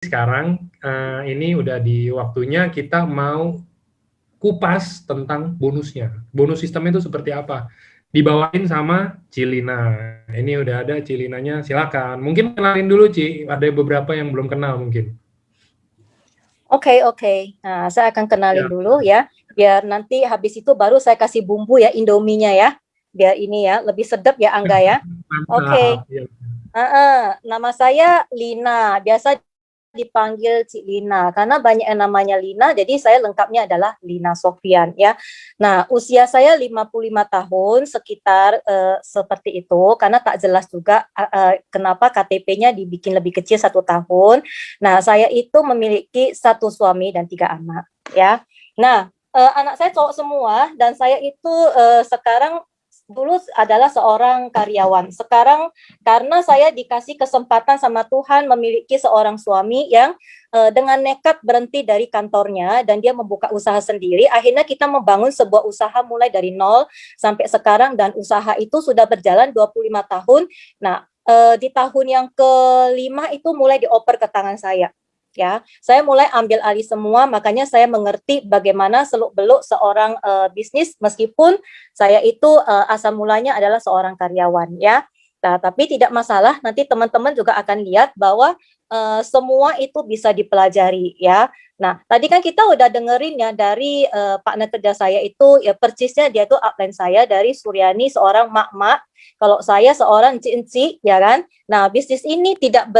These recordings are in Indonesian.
sekarang ini udah di waktunya kita mau kupas tentang bonusnya. Bonus sistemnya itu seperti apa? Dibawain sama Cilina. Ini udah ada Cilinanya, silakan. Mungkin kenalin dulu, Ci. Ada beberapa yang belum kenal mungkin. Oke. Nah, saya akan kenalin Ya, dulu ya, biar nanti habis itu baru saya kasih bumbu ya, Indominya ya, biar ini ya lebih sedap ya, Angga ya. mantap. Oke. Ya. Nama saya Lina, biasa dipanggil Cik Lina karena banyak yang namanya Lina, jadi saya lengkapnya adalah Lina Sofyan ya. Nah, usia saya 55 tahun sekitar seperti itu karena tak jelas juga kenapa KTP-nya dibikin lebih kecil 1 tahun. Nah, saya itu memiliki 1 suami dan 3 anak ya. Nah, anak saya cowok semua dan saya itu sekarang dulu adalah seorang karyawan. Sekarang karena saya dikasih kesempatan sama Tuhan memiliki seorang suami yang dengan nekat berhenti dari kantornya dan dia membuka usaha sendiri, akhirnya kita membangun sebuah usaha mulai dari nol sampai sekarang dan usaha itu sudah berjalan 25 tahun. Nah, di tahun yang kelima itu mulai dioper ke tangan saya. Ya, saya mulai ambil alih semua, makanya saya mengerti bagaimana seluk-beluk seorang bisnis meskipun saya itu asal mulanya adalah seorang karyawan ya. Nah, tapi tidak masalah, nanti teman-teman juga akan lihat bahwa semua itu bisa dipelajari ya. Nah, tadi kan kita udah dengerin ya dari partner kerja saya itu ya persisnya dia tuh upline saya dari Suryani seorang mak-mak, kalau saya seorang encik-encik ya kan. Nah, bisnis ini tidak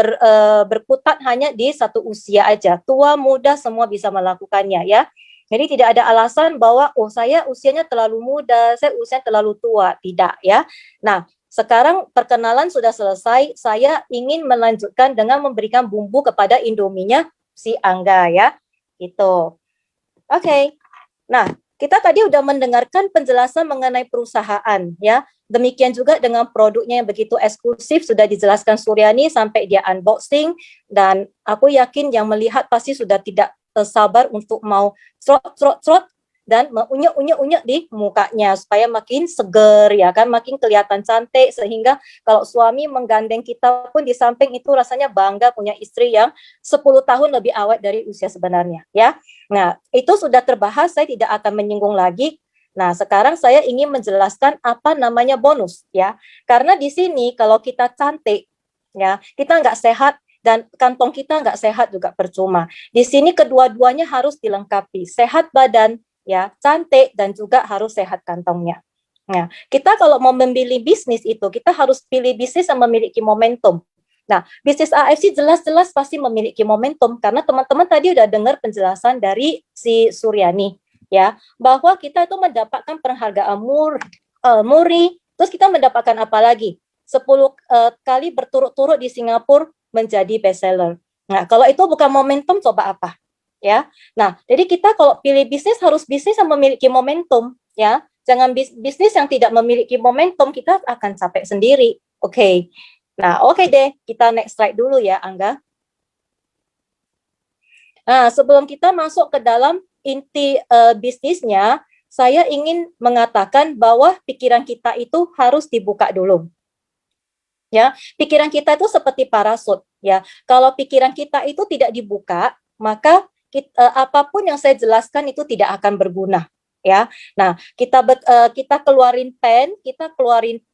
berkutat hanya di satu usia aja, tua muda semua bisa melakukannya ya. Jadi tidak ada alasan bahwa saya usianya terlalu muda, saya usianya terlalu tua, tidak ya. Nah, sekarang perkenalan sudah selesai, saya ingin melanjutkan dengan memberikan bumbu kepada Indominya si Angga ya. Itu. Oke. Nah, kita tadi udah mendengarkan penjelasan mengenai perusahaan ya. Demikian juga dengan produknya yang begitu eksklusif sudah dijelaskan Suryani sampai dia unboxing dan aku yakin yang melihat pasti sudah tidak sabar untuk mau trot dan unyek di mukanya supaya makin seger ya kan, makin kelihatan cantik sehingga kalau suami menggandeng kita pun di samping itu rasanya bangga punya istri yang 10 tahun lebih awet dari usia sebenarnya ya. Nah, itu sudah terbahas, saya tidak akan menyinggung lagi. Nah, sekarang saya ingin menjelaskan apa namanya bonus ya. Karena di sini kalau kita cantik ya, kita nggak sehat dan kantong kita nggak sehat juga percuma. Di sini kedua-duanya harus dilengkapi, sehat badan ya, cantik dan juga harus sehat kantongnya. Nah, kita kalau mau memilih bisnis itu, kita harus pilih bisnis yang memiliki momentum. Nah, bisnis AFC jelas-jelas pasti memiliki momentum karena teman-teman tadi udah dengar penjelasan dari si Suryani ya, bahwa kita itu mendapatkan penghargaan Muri, terus kita mendapatkan apa lagi? 10 kali berturut-turut di Singapura menjadi bestseller. Nah, kalau itu bukan momentum, coba apa? Ya. Nah, jadi kita kalau pilih bisnis harus bisnis yang memiliki momentum ya. Jangan bisnis yang tidak memiliki momentum, kita akan capek sendiri. Oke. Nah, oke deh, kita next slide dulu ya, Angga. Nah, sebelum kita masuk ke dalam inti bisnisnya, saya ingin mengatakan bahwa pikiran kita itu harus dibuka dulu. Ya, pikiran kita itu seperti parasut, ya. Kalau pikiran kita itu tidak dibuka, maka apapun yang saya jelaskan itu tidak akan berguna. Ya, nah kita keluarin pen, kita keluarin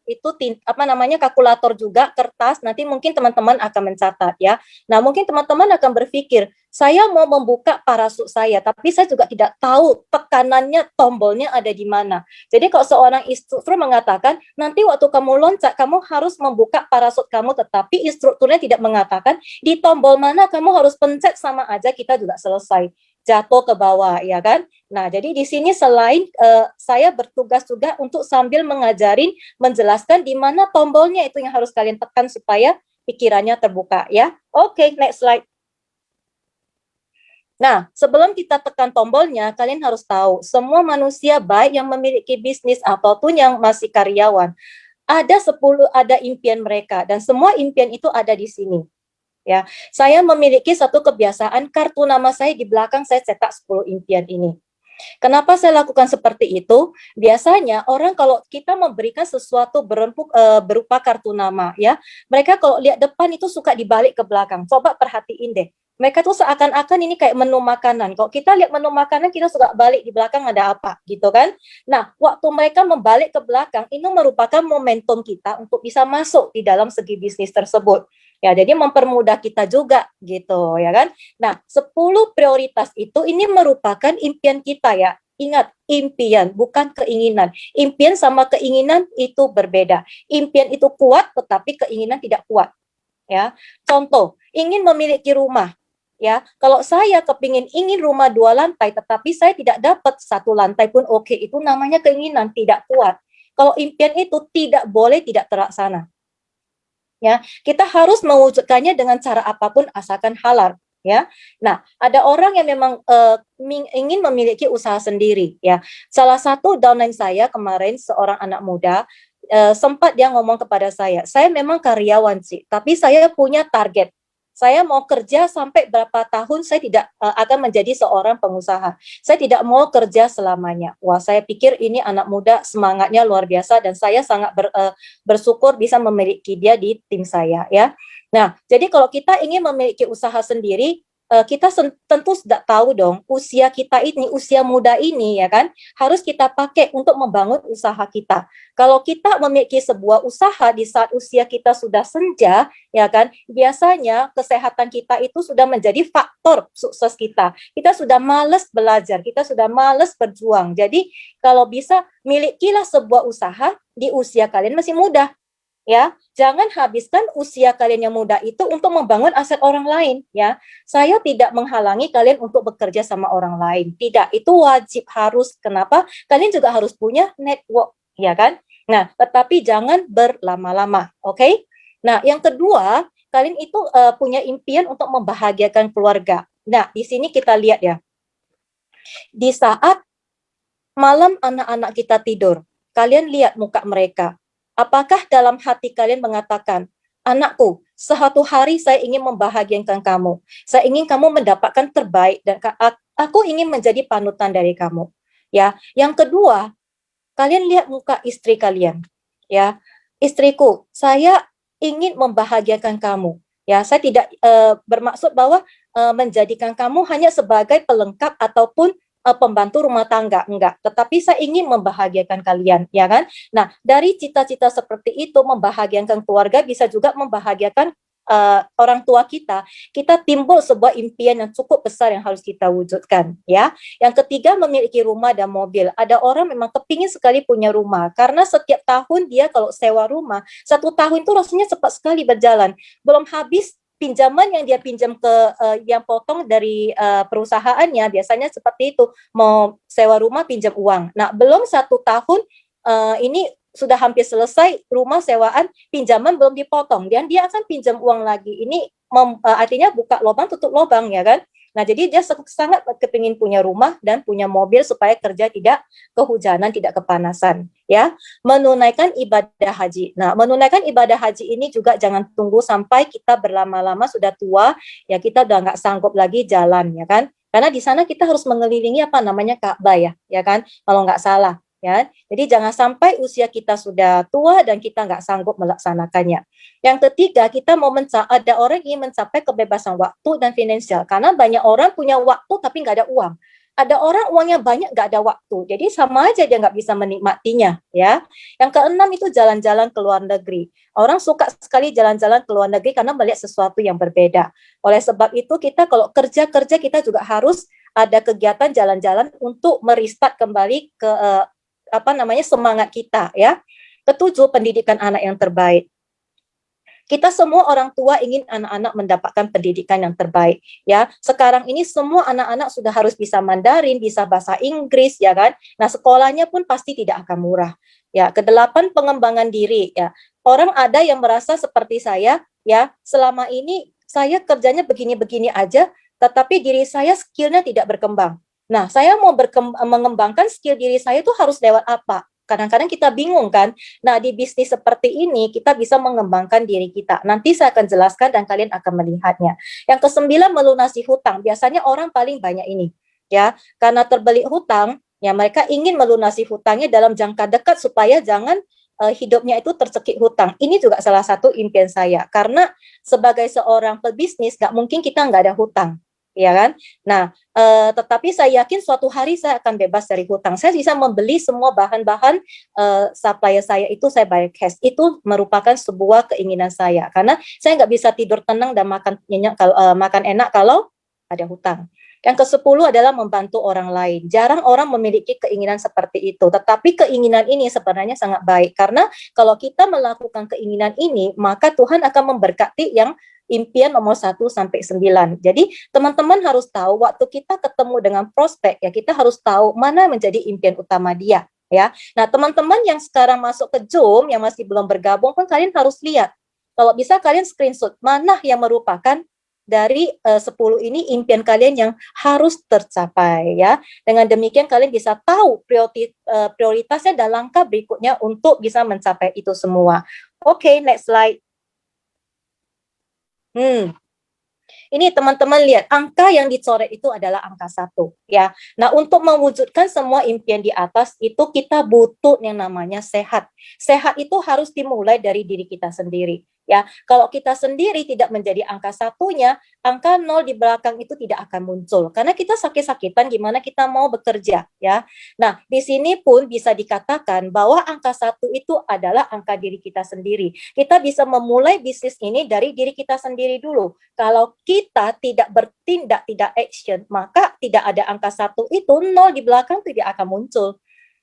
itu apa namanya kalkulator juga, kertas. Nanti mungkin teman-teman akan mencatat ya. Nah mungkin teman-teman akan berpikir, saya mau membuka parasut saya, tapi saya juga tidak tahu tekanannya, tombolnya ada di mana. Jadi kalau seorang instruktur mengatakan, nanti waktu kamu loncat, kamu harus membuka parasut kamu, tetapi instrukturnya tidak mengatakan di tombol mana kamu harus pencet, sama aja kita juga selesai jatuh ke bawah, ya kan? Nah, jadi di sini selain saya bertugas juga untuk sambil mengajarin, menjelaskan di mana tombolnya itu yang harus kalian tekan supaya pikirannya terbuka, ya. Oke, next slide. Nah, sebelum kita tekan tombolnya, kalian harus tahu, semua manusia baik yang memiliki bisnis ataupun yang masih karyawan, ada impian mereka, dan semua impian itu ada di sini. Ya, saya memiliki satu kebiasaan, kartu nama saya di belakang saya cetak 10 impian ini. Kenapa saya lakukan seperti itu? Biasanya orang kalau kita memberikan sesuatu berupa kartu nama, ya, mereka kalau lihat depan itu suka dibalik ke belakang. Coba perhatiin deh. Mereka tuh seakan-akan ini kayak menu makanan. Kalau kita lihat menu makanan, kita suka balik di belakang ada apa, gitu kan? Nah, waktu mereka membalik ke belakang, itu merupakan momentum kita untuk bisa masuk di dalam segi bisnis tersebut. Ya, jadi mempermudah kita juga, gitu, ya kan? Nah, 10 prioritas itu ini merupakan impian kita ya. Ingat, impian bukan keinginan. Impian sama keinginan itu berbeda. Impian itu kuat tetapi keinginan tidak kuat. Ya, contoh, ingin memiliki rumah. Ya, kalau saya ingin rumah 2 lantai tetapi saya tidak dapat 1 lantai pun oke, itu namanya keinginan tidak kuat. Kalau impian itu tidak boleh tidak terlaksana. Ya, kita harus mewujudkannya dengan cara apapun asalkan halal, ya. Nah, ada orang yang memang ingin memiliki usaha sendiri, ya. Salah satu downline saya kemarin seorang anak muda sempat dia ngomong kepada saya memang karyawan sih, tapi saya punya target. Saya mau kerja sampai berapa tahun saya tidak akan menjadi seorang pengusaha. Saya tidak mau kerja selamanya. Wah, saya pikir ini anak muda semangatnya luar biasa dan saya sangat bersyukur bisa memiliki dia di tim saya, ya. Nah, jadi kalau kita ingin memiliki usaha sendiri, kita tentu sudah tahu dong usia kita ini, usia muda ini, ya kan, harus kita pakai untuk membangun usaha kita. Kalau kita memiliki sebuah usaha di saat usia kita sudah senja, ya kan, biasanya kesehatan kita itu sudah menjadi faktor sukses kita. Kita sudah males belajar, kita sudah males berjuang. Jadi kalau bisa milikilah sebuah usaha di usia kalian masih muda. Ya, jangan habiskan usia kalian yang muda itu untuk membangun aset orang lain, ya. Saya tidak menghalangi kalian untuk bekerja sama orang lain. Tidak, itu wajib harus. Kenapa? Kalian juga harus punya network, ya kan? Nah, tetapi jangan berlama-lama, oke? Nah, yang kedua, kalian itu punya impian untuk membahagiakan keluarga. Nah, di sini kita lihat ya. Di saat malam anak-anak kita tidur, kalian lihat muka mereka. Apakah dalam hati kalian mengatakan, anakku, suatu hari saya ingin membahagiakan kamu. Saya ingin kamu mendapatkan terbaik dan aku ingin menjadi panutan dari kamu. Ya, yang kedua, kalian lihat muka istri kalian. Ya, istriku, saya ingin membahagiakan kamu. Ya, saya tidak bermaksud bahwa menjadikan kamu hanya sebagai pelengkap ataupun pembantu rumah tangga, enggak. Tetapi saya ingin membahagiakan kalian, ya kan? Nah, dari cita-cita seperti itu, membahagiakan keluarga bisa juga membahagiakan orang tua kita. Kita timbul sebuah impian yang cukup besar yang harus kita wujudkan, ya. Yang ketiga, memiliki rumah dan mobil. Ada orang memang kepingin sekali punya rumah, karena setiap tahun dia kalau sewa rumah, 1 tahun itu rasanya cepat sekali berjalan. Belum habis pinjaman yang dia pinjam ke yang potong dari perusahaannya, biasanya seperti itu, mau sewa rumah pinjam uang. Nah, belum 1 tahun ini sudah hampir selesai rumah sewaan, pinjaman belum dipotong dan dia akan pinjam uang lagi. Ini artinya buka lubang tutup lubang, ya kan? Nah, jadi dia sangat kepingin punya rumah dan punya mobil supaya kerja tidak kehujanan, tidak kepanasan, ya. Menunaikan ibadah haji. Nah, menunaikan ibadah haji ini juga jangan tunggu sampai kita berlama-lama sudah tua, ya kita udah nggak sanggup lagi jalan, ya kan? Karena di sana kita harus mengelilingi apa namanya Ka'bah, ya kan? Kalau nggak salah, ya. Jadi jangan sampai usia kita sudah tua dan kita nggak sanggup melaksanakannya. Yang ketiga, kita mau ada orang ingin mencapai kebebasan waktu dan finansial, karena banyak orang punya waktu tapi nggak ada uang. Ada orang uangnya banyak nggak ada waktu, jadi sama aja dia nggak bisa menikmatinya, ya. Yang keenam itu jalan-jalan ke luar negeri. Orang suka sekali jalan-jalan ke luar negeri karena melihat sesuatu yang berbeda. Oleh sebab itu kita kalau kerja kita juga harus ada kegiatan jalan-jalan untuk merestart kembali ke semangat kita, ya. Ketujuh, pendidikan anak yang terbaik. Kita semua orang tua ingin anak-anak mendapatkan pendidikan yang terbaik, ya. Sekarang ini semua anak-anak sudah harus bisa Mandarin, bisa bahasa Inggris, ya kan. Nah, sekolahnya pun pasti tidak akan murah. Ya, kedelapan, pengembangan diri, ya. Orang ada yang merasa seperti saya, ya, selama ini saya kerjanya begini-begini aja, tetapi diri saya skillnya tidak berkembang. Nah, saya mau mengembangkan skill diri saya itu harus lewat apa? Kadang-kadang kita bingung kan. Nah, di bisnis seperti ini kita bisa mengembangkan diri kita. Nanti saya akan jelaskan dan kalian akan melihatnya. Yang kesembilan, melunasi hutang. Biasanya orang paling banyak ini. ya. Karena terbelit hutang, ya mereka ingin melunasi hutangnya dalam jangka dekat supaya jangan hidupnya itu tercekik hutang. Ini juga salah satu impian saya, karena sebagai seorang pebisnis nggak mungkin kita nggak ada hutang, ya kan? Nah, tetapi saya yakin suatu hari saya akan bebas dari hutang. Saya bisa membeli semua bahan-bahan supplier saya itu saya bayar cash. Itu merupakan sebuah keinginan saya, karena saya nggak bisa tidur tenang dan makan nyenyak kalau makan enak kalau ada hutang. Yang ke-10 adalah membantu orang lain. Jarang orang memiliki keinginan seperti itu, tetapi keinginan ini sebenarnya sangat baik, karena kalau kita melakukan keinginan ini, maka Tuhan akan memberkati yang impian nomor 1 sampai 9. Jadi teman-teman harus tahu waktu kita ketemu dengan prospek, ya kita harus tahu mana menjadi impian utama dia, ya. Nah, teman-teman yang sekarang masuk ke Zoom yang masih belum bergabung pun kalian harus lihat. Kalau bisa kalian screenshot mana yang merupakan dari 10 ini impian kalian yang harus tercapai, ya. Dengan demikian kalian bisa tahu prioritasnya dan langkah berikutnya untuk bisa mencapai itu semua. Oke, next slide. Ini teman-teman lihat, angka yang dicoret itu adalah angka 1, ya. Nah, untuk mewujudkan semua impian di atas itu kita butuh yang namanya sehat. Sehat itu harus dimulai dari diri kita sendiri, ya. Kalau kita sendiri tidak menjadi angka 1-nya, angka 0 di belakang itu tidak akan muncul. Karena kita sakit-sakitan gimana kita mau bekerja, ya. Nah, di sini pun bisa dikatakan bahwa angka 1 itu adalah angka diri kita sendiri. Kita bisa memulai bisnis ini dari diri kita sendiri dulu. Kalau kita tidak bertindak, tidak action, maka tidak ada angka 1 itu, 0 di belakang tidak akan muncul.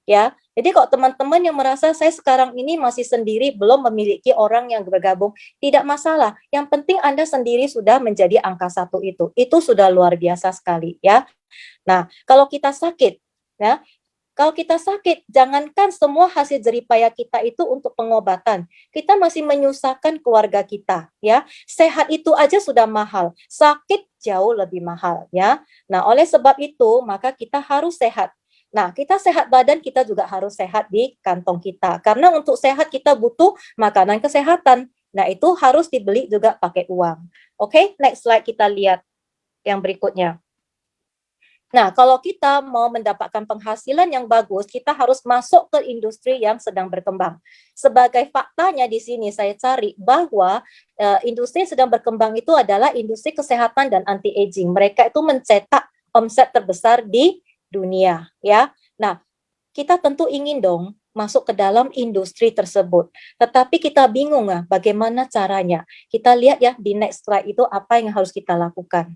Ya, jadi kalau teman-teman yang merasa saya sekarang ini masih sendiri, belum memiliki orang yang bergabung, tidak masalah. Yang penting Anda sendiri sudah menjadi angka 1 itu sudah luar biasa sekali, ya. Nah, kalau kita sakit, ya, kalau kita sakit, jangankan semua hasil jeripaya kita itu untuk pengobatan. Kita masih menyusahkan keluarga kita, ya. Sehat itu aja sudah mahal, sakit jauh lebih mahal, ya. Nah, oleh sebab itu, maka kita harus sehat. Nah, kita sehat badan, kita juga harus sehat di kantong kita. Karena untuk sehat kita butuh makanan kesehatan. Nah, itu harus dibeli juga pakai uang. Oke, next slide kita lihat yang berikutnya. Nah, kalau kita mau mendapatkan penghasilan yang bagus, kita harus masuk ke industri yang sedang berkembang. Sebagai faktanya di sini saya cari bahwa industri yang sedang berkembang itu adalah industri kesehatan dan anti-aging. Mereka itu mencetak omset terbesar di dunia, ya. Nah, kita tentu ingin dong masuk ke dalam industri tersebut. Tetapi kita bingung bagaimana caranya. Kita lihat ya di next slide itu apa yang harus kita lakukan.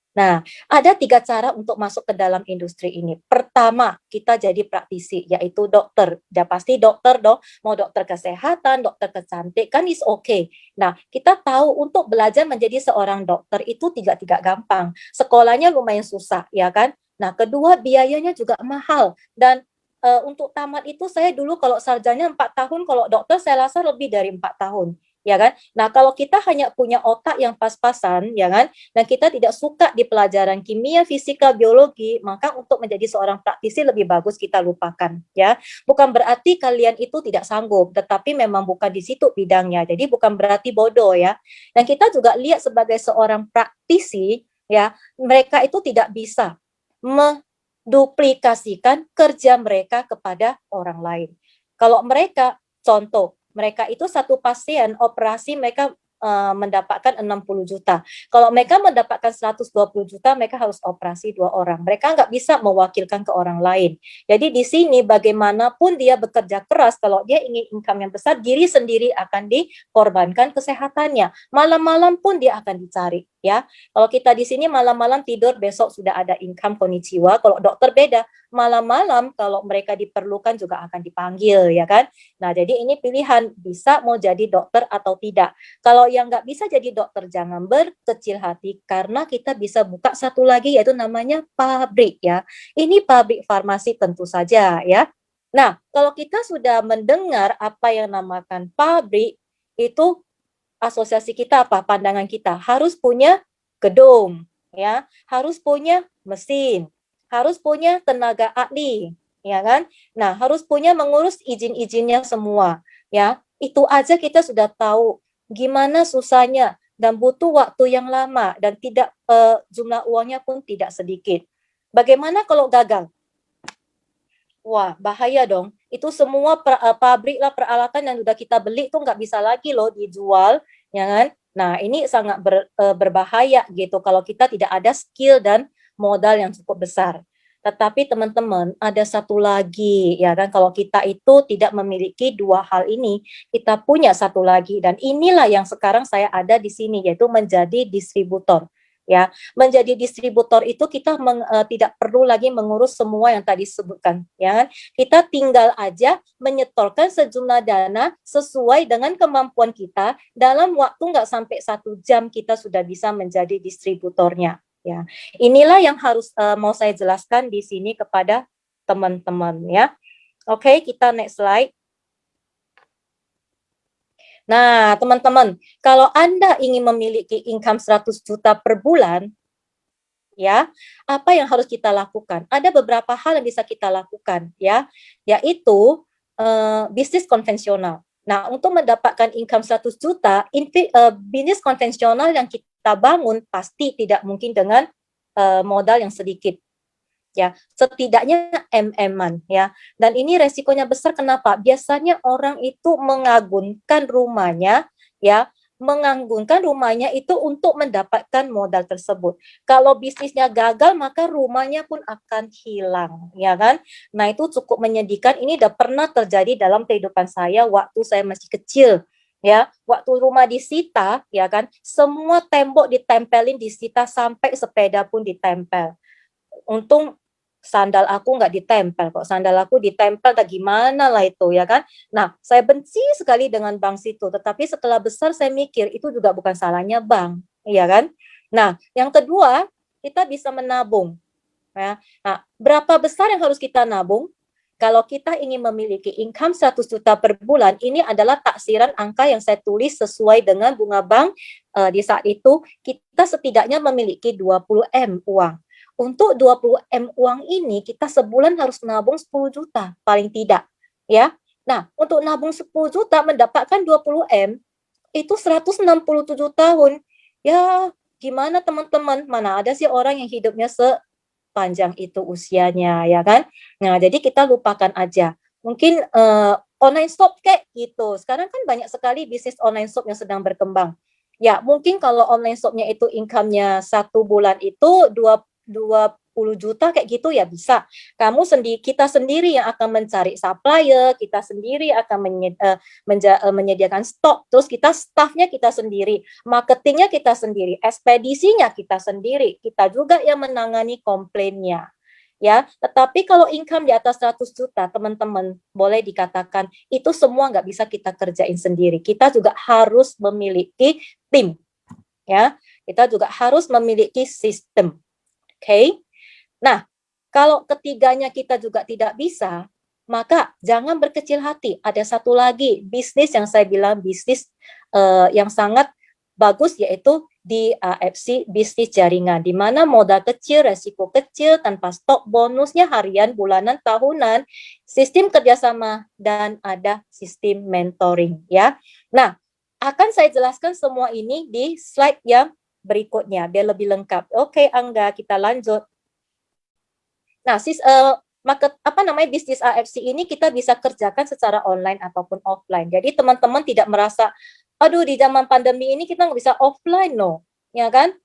Nah, ada 3 cara untuk masuk ke dalam industri ini. Pertama, kita jadi praktisi, yaitu dokter. Ya pasti dokter dong, mau dokter kesehatan, dokter kecantikan is okay. Nah, kita tahu untuk belajar menjadi seorang dokter itu tidak gampang. Sekolahnya lumayan susah, ya kan? Nah, kedua biayanya juga mahal. Dan untuk tamat itu saya dulu kalau sarjana 4 tahun, kalau dokter saya rasa lebih dari 4 tahun. Ya kan? Nah, kalau kita hanya punya otak yang pas-pasan, ya kan, dan kita tidak suka di pelajaran kimia, fisika, biologi, maka untuk menjadi seorang praktisi lebih bagus kita lupakan, ya. Bukan berarti kalian itu tidak sanggup, tetapi memang bukan di situ bidangnya. Jadi bukan berarti bodoh, ya. Dan kita juga lihat sebagai seorang praktisi, ya, mereka itu tidak bisa menduplikasikan kerja mereka kepada orang lain. Kalau mereka, contoh, mereka itu satu pasien operasi mereka mendapatkan 60 juta. Kalau mereka mendapatkan 120 juta, mereka harus operasi 2 orang. Mereka nggak bisa mewakilkan ke orang lain. Jadi di sini bagaimanapun dia bekerja keras, kalau dia ingin income yang besar, diri sendiri akan dikorbankan kesehatannya. Malam-malam pun dia akan dicari, ya. Kalau kita di sini malam-malam tidur, besok sudah ada income konnichiwa. Kalau dokter beda, malam-malam kalau mereka diperlukan juga akan dipanggil, ya kan. Nah, jadi ini pilihan, bisa mau jadi dokter atau tidak. Kalau yang nggak bisa jadi dokter, jangan berkecil hati, karena kita bisa buka satu lagi, yaitu namanya pabrik, ya. Ini pabrik farmasi tentu saja, ya. Nah, kalau kita sudah mendengar apa yang namakan pabrik, itu asosiasi kita apa? Pandangan kita harus punya gedung, ya, harus punya mesin, harus punya tenaga ahli, ya kan? Nah, harus punya mengurus izin-izinnya semua, ya. Itu aja kita sudah tahu gimana susahnya dan butuh waktu yang lama dan tidak jumlah uangnya pun tidak sedikit. Bagaimana kalau gagal? Wah, bahaya dong. Itu semua pabrik lah, peralatan yang sudah kita beli itu nggak bisa lagi loh dijual, ya kan? Nah, ini sangat berbahaya gitu kalau kita tidak ada skill dan modal yang cukup besar. Tetapi teman-teman, ada satu lagi, ya kan? Kalau kita itu tidak memiliki dua hal ini, kita punya satu lagi. Dan inilah yang sekarang saya ada di sini, yaitu menjadi distributor. Ya, menjadi distributor itu kita tidak perlu lagi mengurus semua yang tadi disebutkan, ya kan? Kita tinggal aja menyetorkan sejumlah dana sesuai dengan kemampuan kita, dalam waktu nggak sampai 1 jam kita sudah bisa menjadi distributornya. Ya, inilah yang harus mau saya jelaskan di sini kepada teman-teman ya. Oke, kita next slide. Nah, teman-teman, kalau Anda ingin memiliki income 100 juta per bulan, ya, apa yang harus kita lakukan? Ada beberapa hal yang bisa kita lakukan, ya, yaitu bisnis konvensional. Nah, untuk mendapatkan income 100 juta, bisnis konvensional yang kita bangun pasti tidak mungkin dengan modal yang sedikit. Ya, setidaknya MM-an ya. Dan ini resikonya besar kenapa? Biasanya orang itu mengagungkan rumahnya ya, mengagungkan rumahnya itu untuk mendapatkan modal tersebut. Kalau bisnisnya gagal maka rumahnya pun akan hilang, ya kan? Nah, itu cukup menyedihkan. Ini udah pernah terjadi dalam kehidupan saya waktu saya masih kecil. Ya, waktu rumah disita, ya kan, semua tembok ditempelin, disita sampai sepeda pun ditempel. Untung sandal aku nggak ditempel kok. Sandal aku ditempel tak gimana lah itu ya kan. Nah, saya benci sekali dengan bank situ. Tetapi setelah besar saya mikir itu juga bukan salahnya bank, iya kan. Nah, yang kedua kita bisa menabung. Ya. Nah, berapa besar yang harus kita nabung? Kalau kita ingin memiliki income 100 juta per bulan, ini adalah taksiran angka yang saya tulis sesuai dengan bunga bank di saat itu. Kita setidaknya memiliki 20 M uang. Untuk 20 M uang ini kita sebulan harus nabung 10 juta paling tidak ya. Nah, untuk nabung 10 juta mendapatkan 20 M itu 167 tahun. Ya, gimana teman-teman? Mana ada sih orang yang hidupnya sepanjang itu usianya ya kan? Nah, jadi kita lupakan aja. Mungkin online shop kayak gitu. Sekarang kan banyak sekali bisnis online shop yang sedang berkembang. Ya, mungkin kalau online shopnya itu income-nya 1 bulan itu 20 juta kayak gitu ya bisa. Kita sendiri yang akan mencari supplier, kita sendiri akan menyediakan stok, terus staffnya kita sendiri, marketingnya kita sendiri, ekspedisinya kita sendiri, kita juga yang menangani komplainnya. Ya, tetapi kalau income di atas 100 juta, teman-teman, boleh dikatakan itu semua nggak bisa kita kerjain sendiri. Kita juga harus memiliki tim. Ya, kita juga harus memiliki sistem. Oke. Nah, kalau ketiganya kita juga tidak bisa, maka jangan berkecil hati. Ada satu lagi bisnis yang saya bilang bisnis yang sangat bagus, yaitu di AFC bisnis jaringan, di mana modal kecil, resiko kecil, tanpa stok, bonusnya harian, bulanan, tahunan, sistem kerjasama, dan ada sistem mentoring. Ya. Nah, akan saya jelaskan semua ini di slide yang berikutnya biar lebih lengkap. Oke, Angga, kita lanjut. Nah, bisnis AFC ini kita bisa kerjakan secara online ataupun offline. Jadi teman-teman tidak merasa, aduh di zaman pandemi ini kita nggak bisa offline loh, ya kan?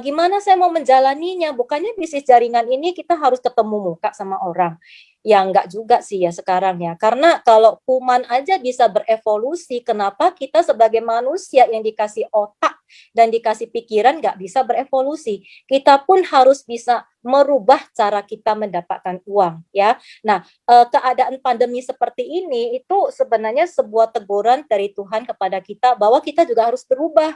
Gimana saya mau menjalaninya? Bukannya bisnis jaringan ini kita harus ketemu muka sama orang. Ya enggak juga sih ya sekarang ya. Karena kalau kuman aja bisa berevolusi, kenapa kita sebagai manusia yang dikasih otak dan dikasih pikiran nggak bisa berevolusi? Kita pun harus bisa merubah cara kita mendapatkan uang ya. Nah, keadaan pandemi seperti ini itu sebenarnya sebuah teguran dari Tuhan kepada kita bahwa kita juga harus berubah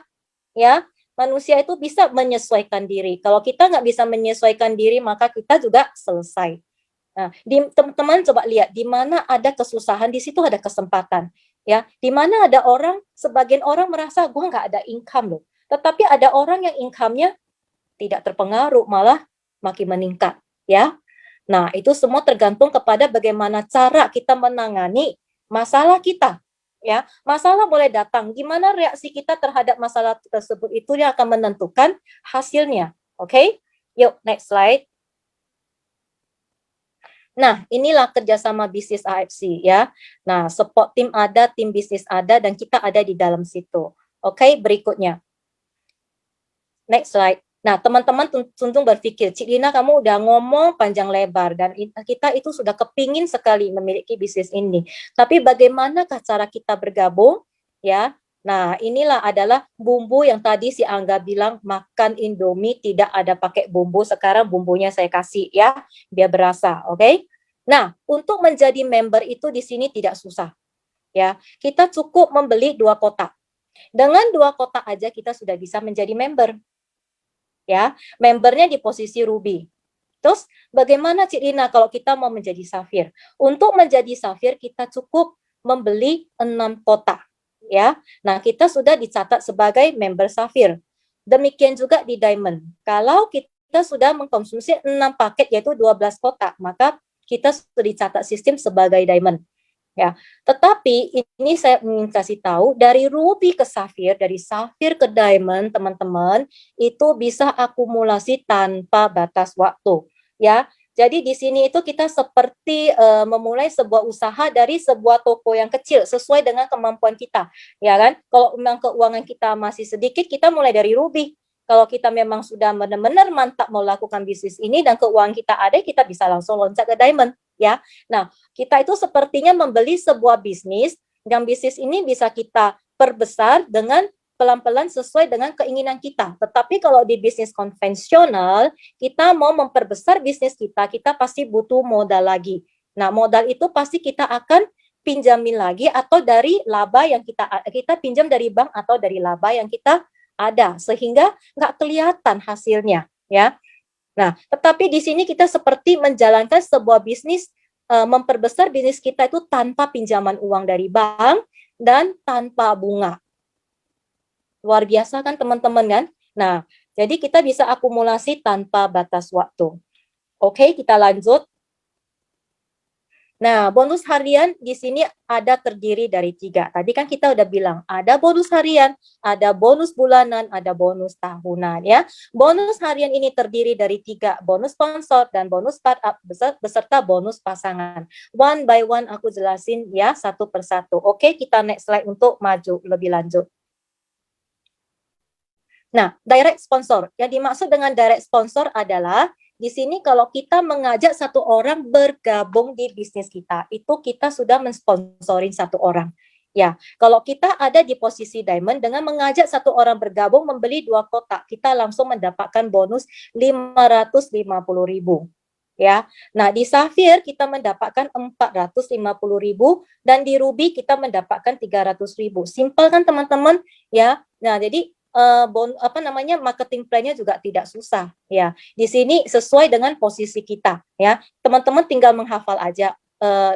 ya. Manusia itu bisa menyesuaikan diri. Kalau kita nggak bisa menyesuaikan diri, maka kita juga selesai. Nah, teman-teman coba lihat di mana ada kesusahan, di situ ada kesempatan. Ya, di mana ada sebagian orang merasa gue nggak ada income loh. Tetapi ada orang yang income-nya tidak terpengaruh, malah makin meningkat. Ya, nah itu semua tergantung kepada bagaimana cara kita menangani masalah kita. Ya, masalah boleh datang. Gimana reaksi kita terhadap masalah tersebut itu yang akan menentukan hasilnya. Oke? Yuk, next slide. Nah, inilah kerjasama bisnis AFC ya. Nah, support tim ada, tim bisnis ada, dan kita ada di dalam situ. Oke, berikutnya. Next slide. Nah, teman-teman tentu berpikir, Cik Lina kamu udah ngomong panjang lebar dan kita itu sudah kepingin sekali memiliki bisnis ini. Tapi bagaimanakah cara kita bergabung? Ya, nah inilah adalah bumbu yang tadi si Angga bilang makan Indomie tidak ada pakai bumbu. Sekarang bumbunya saya kasih ya, biar berasa, oke? Nah, untuk menjadi member itu di sini tidak susah. Ya, kita cukup membeli 2 kotak. Dengan 2 kotak aja kita sudah bisa menjadi member. Ya, membernya di posisi ruby. Terus bagaimana Cik Lina kalau kita mau menjadi safir? Untuk menjadi safir kita cukup membeli 6 kotak, ya. Nah, kita sudah dicatat sebagai member safir. Demikian juga di diamond. Kalau kita sudah mengkonsumsi 6 paket yaitu 12 kotak, maka kita sudah dicatat sistem sebagai diamond. Ya, tetapi ini saya ingin kasih tahu dari ruby ke safir, dari safir ke diamond, teman-teman, itu bisa akumulasi tanpa batas waktu. Ya, jadi di sini itu kita seperti memulai sebuah usaha dari sebuah toko yang kecil sesuai dengan kemampuan kita, ya kan? Kalau memang keuangan kita masih sedikit, kita mulai dari ruby. Kalau kita memang sudah benar-benar mantap melakukan bisnis ini dan keuangan kita ada, kita bisa langsung loncat ke diamond, ya. Nah, kita itu sepertinya membeli sebuah bisnis, yang bisnis ini bisa kita perbesar dengan pelan-pelan sesuai dengan keinginan kita. Tetapi kalau di bisnis konvensional, kita mau memperbesar bisnis kita, kita pasti butuh modal lagi. Nah, modal itu pasti kita akan pinjamin lagi atau dari laba yang kita pinjam dari bank atau dari laba yang kita ada, sehingga nggak kelihatan hasilnya, ya. Nah, tetapi di sini kita seperti menjalankan sebuah bisnis, memperbesar bisnis kita itu tanpa pinjaman uang dari bank dan tanpa bunga. Luar biasa kan teman-teman kan? Nah, jadi kita bisa akumulasi tanpa batas waktu. Oke, kita lanjut. Nah, bonus harian di sini ada terdiri dari 3. Tadi kan kita udah bilang, ada bonus harian, ada bonus bulanan, ada bonus tahunan ya. Bonus harian ini terdiri dari 3, bonus sponsor dan bonus startup beserta bonus pasangan. One by one aku jelasin ya, satu persatu. Oke, kita next slide untuk maju lebih lanjut. Nah, direct sponsor. Yang dimaksud dengan direct sponsor adalah di sini kalau kita mengajak satu orang bergabung di bisnis kita, itu kita sudah mensponsorin satu orang. Ya, kalau kita ada di posisi diamond dengan mengajak satu orang bergabung membeli 2 kotak, kita langsung mendapatkan bonus 550.000. Ya, nah di safir kita mendapatkan 450.000 dan di ruby kita mendapatkan 300.000. Simpel kan teman-teman? Ya, nah jadi marketing plan-nya juga tidak susah ya. Di sini sesuai dengan posisi kita ya. Teman-teman tinggal menghafal aja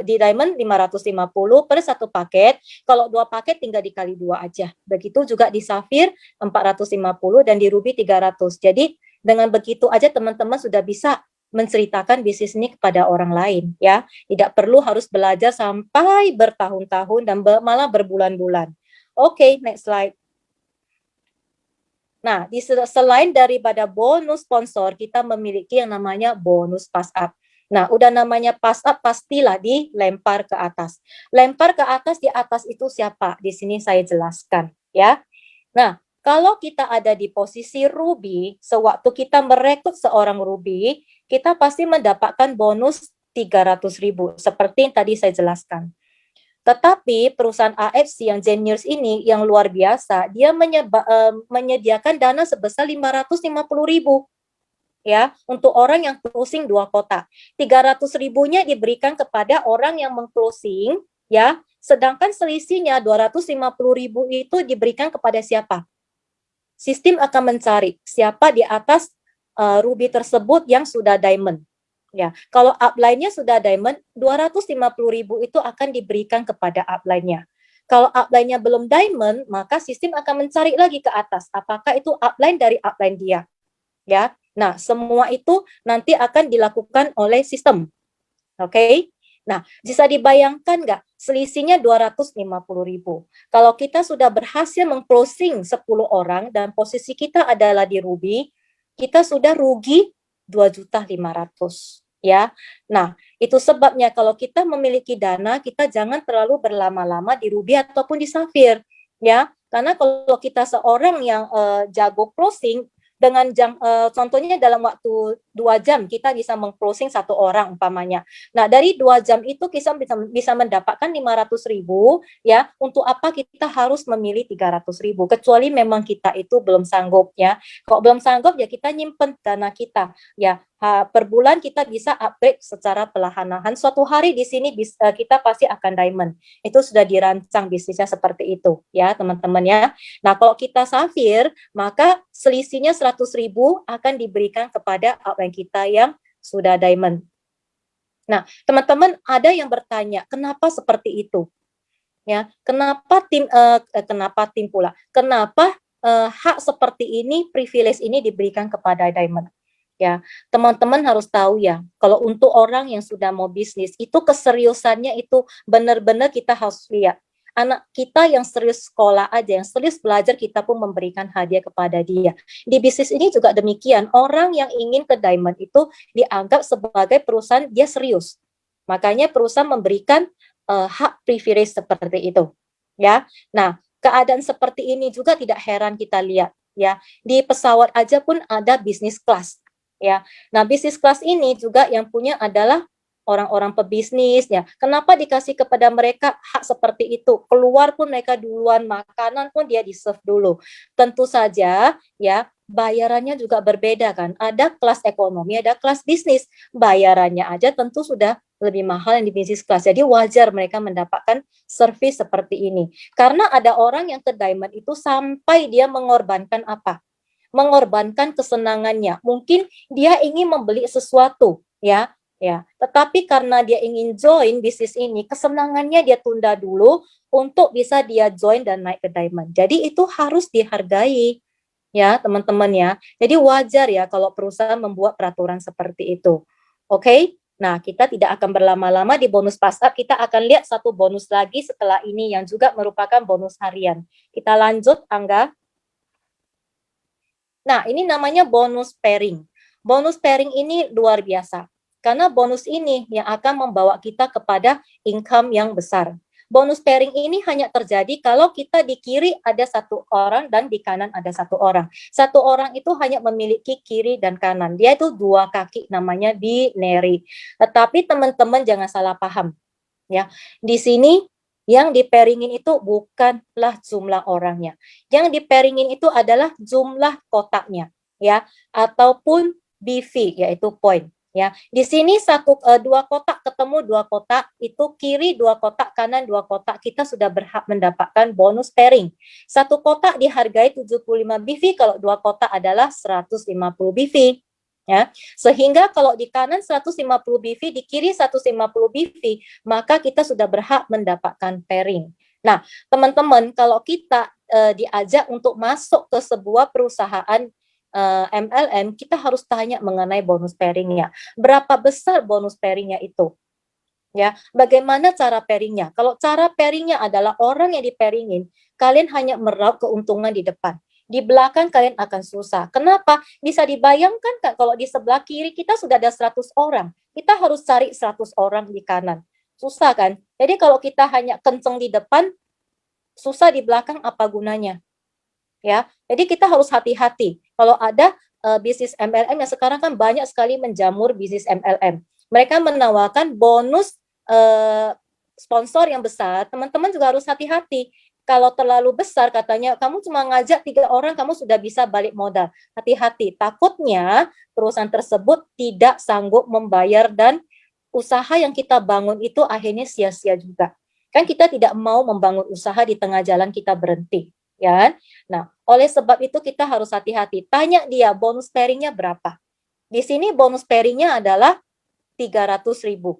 di diamond 550 per 1 paket. Kalau 2 paket tinggal dikali 2 aja. Begitu juga di safir 450 dan di ruby 300. Jadi dengan begitu aja teman-teman sudah bisa menceritakan bisnis ini kepada orang lain ya. Tidak perlu harus belajar sampai bertahun-tahun dan malah berbulan-bulan. Oke, next slide. Nah, selain daripada bonus sponsor, kita memiliki yang namanya bonus pass up. Nah, udah namanya pass up, pastilah dilempar ke atas. Lempar ke atas, di atas itu siapa? Di sini saya jelaskan, ya. Nah, kalau kita ada di posisi ruby, sewaktu kita merekrut seorang ruby, kita pasti mendapatkan bonus 300.000, seperti yang tadi saya jelaskan. Tetapi perusahaan AFC yang Genius ini yang luar biasa, dia menyediakan dana sebesar 550.000 ya untuk orang yang closing 2 kotak. 300.000-nya diberikan kepada orang yang mengclosing ya, sedangkan selisihnya 250.000 itu diberikan kepada siapa? Sistem akan mencari siapa di atas ruby tersebut yang sudah diamond. Ya, kalau upline-nya sudah diamond, 250.000 itu akan diberikan kepada upline-nya. Kalau upline-nya belum diamond, maka sistem akan mencari lagi ke atas. Apakah itu upline dari upline dia? Ya, nah semua itu nanti akan dilakukan oleh sistem. Oke. Nah, bisa dibayangkan nggak? Selisihnya 250.000. Kalau kita sudah berhasil meng-closing 10 orang dan posisi kita adalah di ruby, kita sudah rugi 2.500.000 ya. Nah, itu sebabnya kalau kita memiliki dana, kita jangan terlalu berlama-lama di ruby ataupun di safir ya. Karena kalau kita seorang yang jago closing dengan contohnya dalam waktu 2 jam kita bisa meng-closing 1 orang umpamanya. Nah, dari 2 jam itu kita bisa mendapatkan 500.000 ya. Untuk apa kita harus memilih 300.000? Kecuali memang kita itu belum sanggup ya. Kalau belum sanggup ya kita nyimpen dana kita ya. Per bulan kita bisa upgrade secara perlahan-lahan. Suatu hari di sini kita pasti akan diamond. Itu sudah dirancang bisnisnya seperti itu ya, teman-teman ya. Nah, kalau kita safir, maka selisihnya 100.000 akan diberikan kepada upline kita yang sudah diamond. Nah, teman-teman ada yang bertanya, kenapa seperti itu? Ya, kenapa tim pula? Kenapa hak seperti ini, privilege ini diberikan kepada diamond? Ya, teman-teman harus tahu ya, kalau untuk orang yang sudah mau bisnis, itu keseriusannya itu benar-benar kita harus lihat. Anak kita yang serius sekolah aja, yang serius belajar, kita pun memberikan hadiah kepada dia. Di bisnis ini juga demikian, orang yang ingin ke diamond itu dianggap sebagai perusahaan dia serius. Makanya perusahaan memberikan hak privilege seperti itu. Ya, nah keadaan seperti ini juga tidak heran kita lihat. Ya, di pesawat aja pun ada bisnis kelas. Ya, nah bisnis kelas ini juga yang punya adalah orang-orang pebisnis ya. Kenapa dikasih kepada mereka hak seperti itu? Keluar pun mereka duluan, makanan pun dia di-serve dulu. Tentu saja ya, bayarannya juga berbeda kan. Ada kelas ekonomi, ada kelas bisnis. Bayarannya aja tentu sudah lebih mahal yang di bisnis kelas. Jadi wajar mereka mendapatkan servis seperti ini. Karena ada orang yang ke diamond itu sampai dia mengorbankan apa? Mengorbankan kesenangannya. Mungkin dia ingin membeli sesuatu, ya. Tetapi karena dia ingin join bisnis ini, kesenangannya dia tunda dulu untuk bisa dia join dan naik ke diamond. Jadi itu harus dihargai, ya, teman-teman ya. Jadi wajar ya kalau perusahaan membuat peraturan seperti itu. Oke? Nah, kita tidak akan berlama-lama di bonus pass up, kita akan lihat satu bonus lagi setelah ini yang juga merupakan bonus harian. Kita lanjut, Angga. Nah, ini namanya bonus pairing. Bonus pairing ini luar biasa. Karena bonus ini yang akan membawa kita kepada income yang besar. Bonus pairing ini hanya terjadi kalau kita di kiri ada 1 orang dan di kanan ada 1 orang. 1 orang itu hanya memiliki kiri dan kanan. Dia itu 2 kaki, namanya binary. Tetapi teman-teman jangan salah paham. Ya, di sini yang di-pairingin itu bukanlah jumlah orangnya. Yang di-pairingin itu adalah jumlah kotaknya, ya, ataupun BV, yaitu point. Ya, di sini 2 kotak ketemu 2 kotak, itu kiri 2 kotak, kanan 2 kotak, kita sudah berhak mendapatkan bonus pairing. 1 kotak dihargai 75 BV, kalau 2 kotak adalah 150 BV. Ya, sehingga kalau di kanan 150 BV, di kiri 150 BV, maka kita sudah berhak mendapatkan pairing. Nah, teman-teman, kalau kita diajak untuk masuk ke sebuah perusahaan MLM, kita harus tanya mengenai bonus pairingnya. Berapa besar bonus pairingnya itu? Ya, bagaimana cara pairingnya? Kalau cara pairingnya adalah orang yang di-pairingin, kalian hanya meraup keuntungan di depan. Di belakang kalian akan susah. Kenapa? Bisa dibayangkan kan kalau di sebelah kiri kita sudah ada 100 orang. Kita harus cari 100 orang di kanan. Susah kan? Jadi kalau kita hanya kenceng di depan, susah di belakang, apa gunanya? Ya, jadi kita harus hati-hati. Kalau ada bisnis MLM yang sekarang kan banyak sekali menjamur bisnis MLM. Mereka menawarkan bonus sponsor yang besar. Teman-teman juga harus hati-hati. Kalau terlalu besar katanya, kamu cuma ngajak 3 orang, kamu sudah bisa balik modal. Hati-hati, takutnya perusahaan tersebut tidak sanggup membayar dan usaha yang kita bangun itu akhirnya sia-sia juga. Kan kita tidak mau membangun usaha di tengah jalan kita berhenti. Ya, nah, oleh sebab itu kita harus hati-hati. Tanya dia bonus pairingnya berapa. Di sini bonus pairingnya adalah 300.000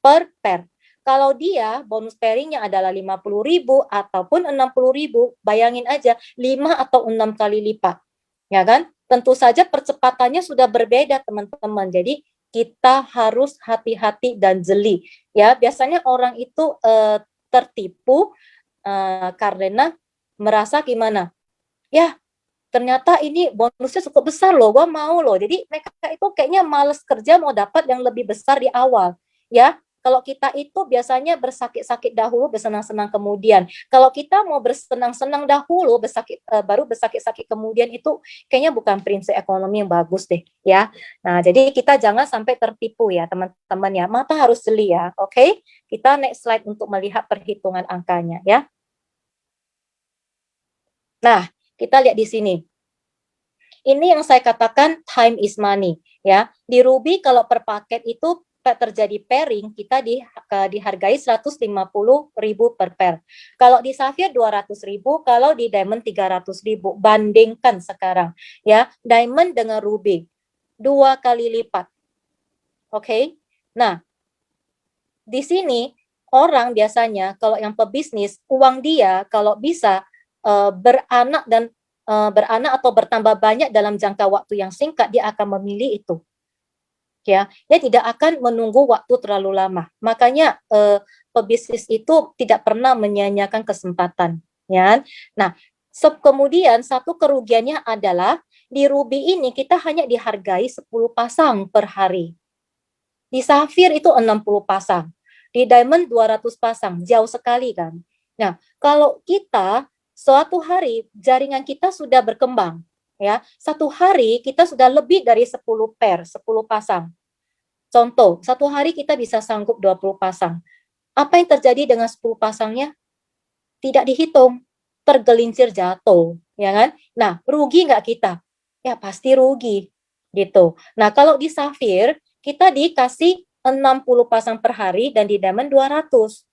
per pair. Kalau dia bonus pairingnya adalah 50.000 ataupun 60.000, bayangin aja 5 atau 6 kali lipat. Ya kan? Tentu saja percepatannya sudah berbeda, teman-teman. Jadi kita harus hati-hati dan jeli. Ya, biasanya orang itu tertipu karena merasa gimana? Ya, ternyata ini bonusnya cukup besar loh, gue mau loh. Jadi mereka itu kayaknya males kerja mau dapat yang lebih besar di awal. Ya, kalau kita itu biasanya bersakit-sakit dahulu, bersenang-senang kemudian. Kalau kita mau bersenang-senang dahulu, baru bersakit-sakit kemudian, itu kayaknya bukan prinsip ekonomi yang bagus deh, ya. Nah, jadi kita jangan sampai tertipu ya, teman-teman ya. Mata harus jeli ya, oke? Kita next slide untuk melihat perhitungan angkanya ya. Nah, kita lihat di sini. Ini yang saya katakan time is money ya. Di Ruby kalau per paket itu terjadi pairing, kita dihargai 150.000 per pair. Kalau di Sapphire 200.000, kalau di Diamond 300.000. Bandingkan sekarang ya, Diamond dengan Ruby 2 kali lipat. Oke. Nah, di sini orang biasanya kalau yang pebisnis, uang dia kalau bisa beranak atau bertambah banyak dalam jangka waktu yang singkat, dia akan memilih itu. Ya, dia tidak akan menunggu waktu terlalu lama. Makanya pebisnis itu tidak pernah menyia-nyiakan kesempatan, ya. Nah, kemudian satu kerugiannya adalah di Ruby ini kita hanya dihargai 10 pasang per hari. Di Sapphire itu 60 pasang. Di Diamond 200 pasang, jauh sekali kan. Nah, kalau kita suatu hari jaringan kita sudah berkembang, ya, satu hari kita sudah lebih dari 10 pair, 10 pasang. Contoh, satu hari kita bisa sanggup 20 pasang. Apa yang terjadi dengan 10 pasangnya? Tidak dihitung, tergelincir jatuh, ya kan? Nah, rugi nggak kita? Ya pasti rugi, gitu. Nah, kalau di Sapphire kita dikasih 60 pasang per hari dan di Diamond 200.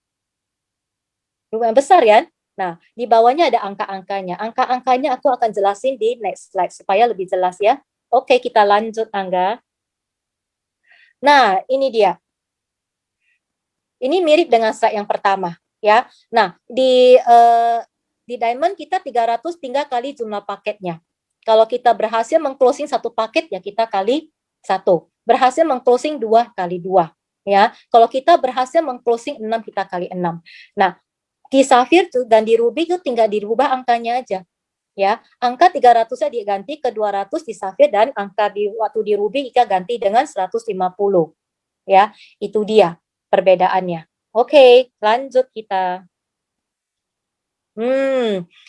Lumayan besar ya. Nah, di bawahnya ada angka-angkanya. Angka-angkanya aku akan jelasin di next slide supaya lebih jelas ya. Oke, kita lanjut, Angga. Nah, ini dia. Ini mirip dengan slide yang pertama ya. Nah, di Diamond kita 300 tinggal kali jumlah paketnya. Kalau kita berhasil mengclosing satu paket ya kita kali 1. Berhasil mengclosing 2 kali 2 ya. Kalau kita berhasil mengclosing 6 kita kali 6. Nah, di Sapphire dan di Ruby itu tinggal dirubah angkanya aja. Ya, angka 300-nya diganti ke 200 di Sapphire dan angka waktu di Ruby kita ganti dengan 150. Ya, itu dia perbedaannya. Oke, lanjut kita.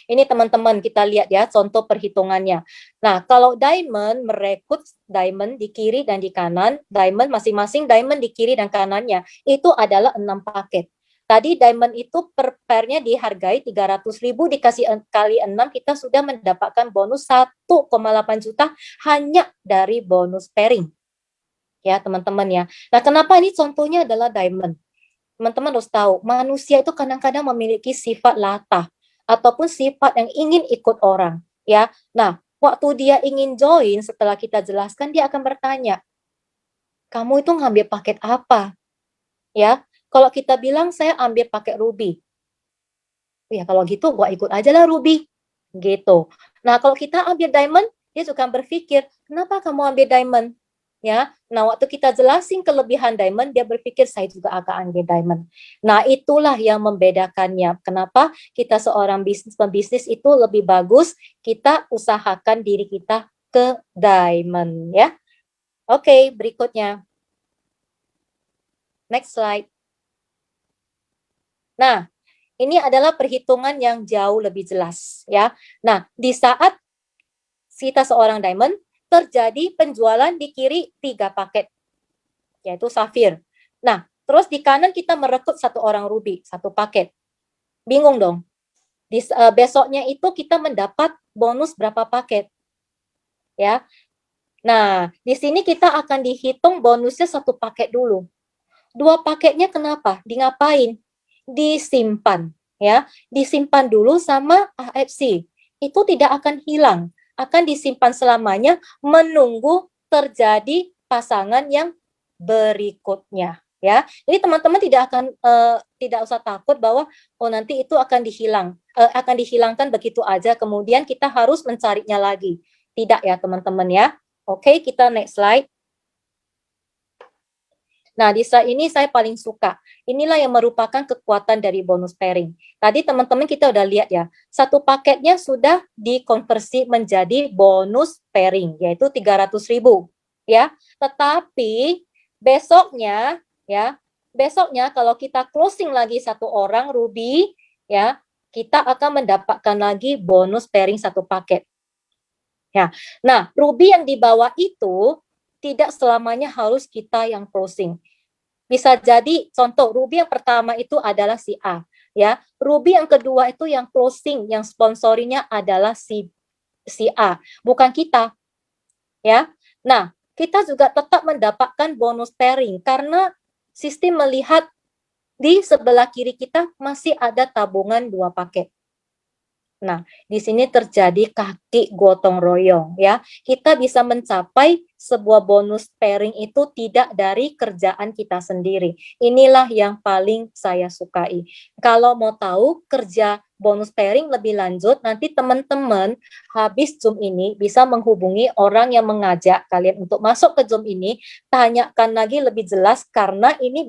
Ini teman-teman kita lihat ya contoh perhitungannya. Nah, kalau Diamond merekrut Diamond di kiri dan di kanan, Diamond masing-masing Diamond di kiri dan kanannya itu adalah 6 paket. Tadi Diamond itu per pairnya dihargai 300.000 dikasih kali 6 kita sudah mendapatkan bonus 1,8 juta hanya dari bonus pairing. Ya, teman-teman ya. Nah, kenapa ini contohnya adalah Diamond? Teman-teman harus tahu, manusia itu kadang-kadang memiliki sifat latah ataupun sifat yang ingin ikut orang, ya. Nah, waktu dia ingin join setelah kita jelaskan dia akan bertanya, "Kamu itu ngambil paket apa?" Ya. Kalau kita bilang saya ambil paket Ruby. Ya kalau gitu gua ikut aja lah Ruby. Gitu. Nah, kalau kita ambil Diamond, dia suka berpikir, "Kenapa kamu ambil Diamond?" Ya. Nah, waktu kita jelasin kelebihan Diamond, dia berpikir saya juga akan ambil Diamond. Nah, itulah yang membedakannya. Kenapa kita seorang pembisnis itu lebih bagus kita usahakan diri kita ke Diamond ya. Oke, berikutnya. Next slide. Nah, ini adalah perhitungan yang jauh lebih jelas ya. Nah, di saat kita seorang Diamond terjadi penjualan di kiri 3 paket, yaitu Sapphire. Nah, terus di kanan kita merekrut satu orang Ruby, 1 paket. Bingung dong. Besoknya itu kita mendapat bonus berapa paket. Ya. Nah, di sini kita akan dihitung bonusnya 1 paket dulu. 2 paketnya kenapa? Ngapain? Disimpan. Ya, disimpan dulu sama AFC. Itu tidak akan hilang. Akan disimpan selamanya menunggu terjadi pasangan yang berikutnya ya. Jadi teman-teman tidak usah takut bahwa nanti itu akan dihilangkan begitu aja kemudian kita harus mencarinya lagi. Tidak ya teman-teman ya. Oke, kita next slide. Nah, di slide ini saya paling suka. Inilah yang merupakan kekuatan dari bonus pairing. Tadi teman-teman kita udah lihat ya, satu paketnya sudah dikonversi menjadi bonus pairing, yaitu 300.000 ya. Tetapi besoknya ya, besoknya kalau kita closing lagi satu orang Ruby ya, kita akan mendapatkan lagi bonus pairing satu paket. Ya. Nah, Ruby yang di bawah itu tidak selamanya harus kita yang closing. Bisa jadi contoh Ruby yang pertama itu adalah si A, ya. Ruby yang kedua itu yang closing, yang sponsorinya adalah si A, bukan kita, ya. Nah, kita juga tetap mendapatkan bonus pairing karena sistem melihat di sebelah kiri kita masih ada tabungan 2 paket. Nah, di sini terjadi kaki gotong royong ya. Kita bisa mencapai sebuah bonus pairing itu tidak dari kerjaan kita sendiri. Inilah yang paling saya sukai. Kalau mau tahu kerja bonus pairing lebih lanjut, nanti teman-teman habis Zoom ini bisa menghubungi orang yang mengajak kalian untuk masuk ke Zoom ini, tanyakan lagi lebih jelas karena ini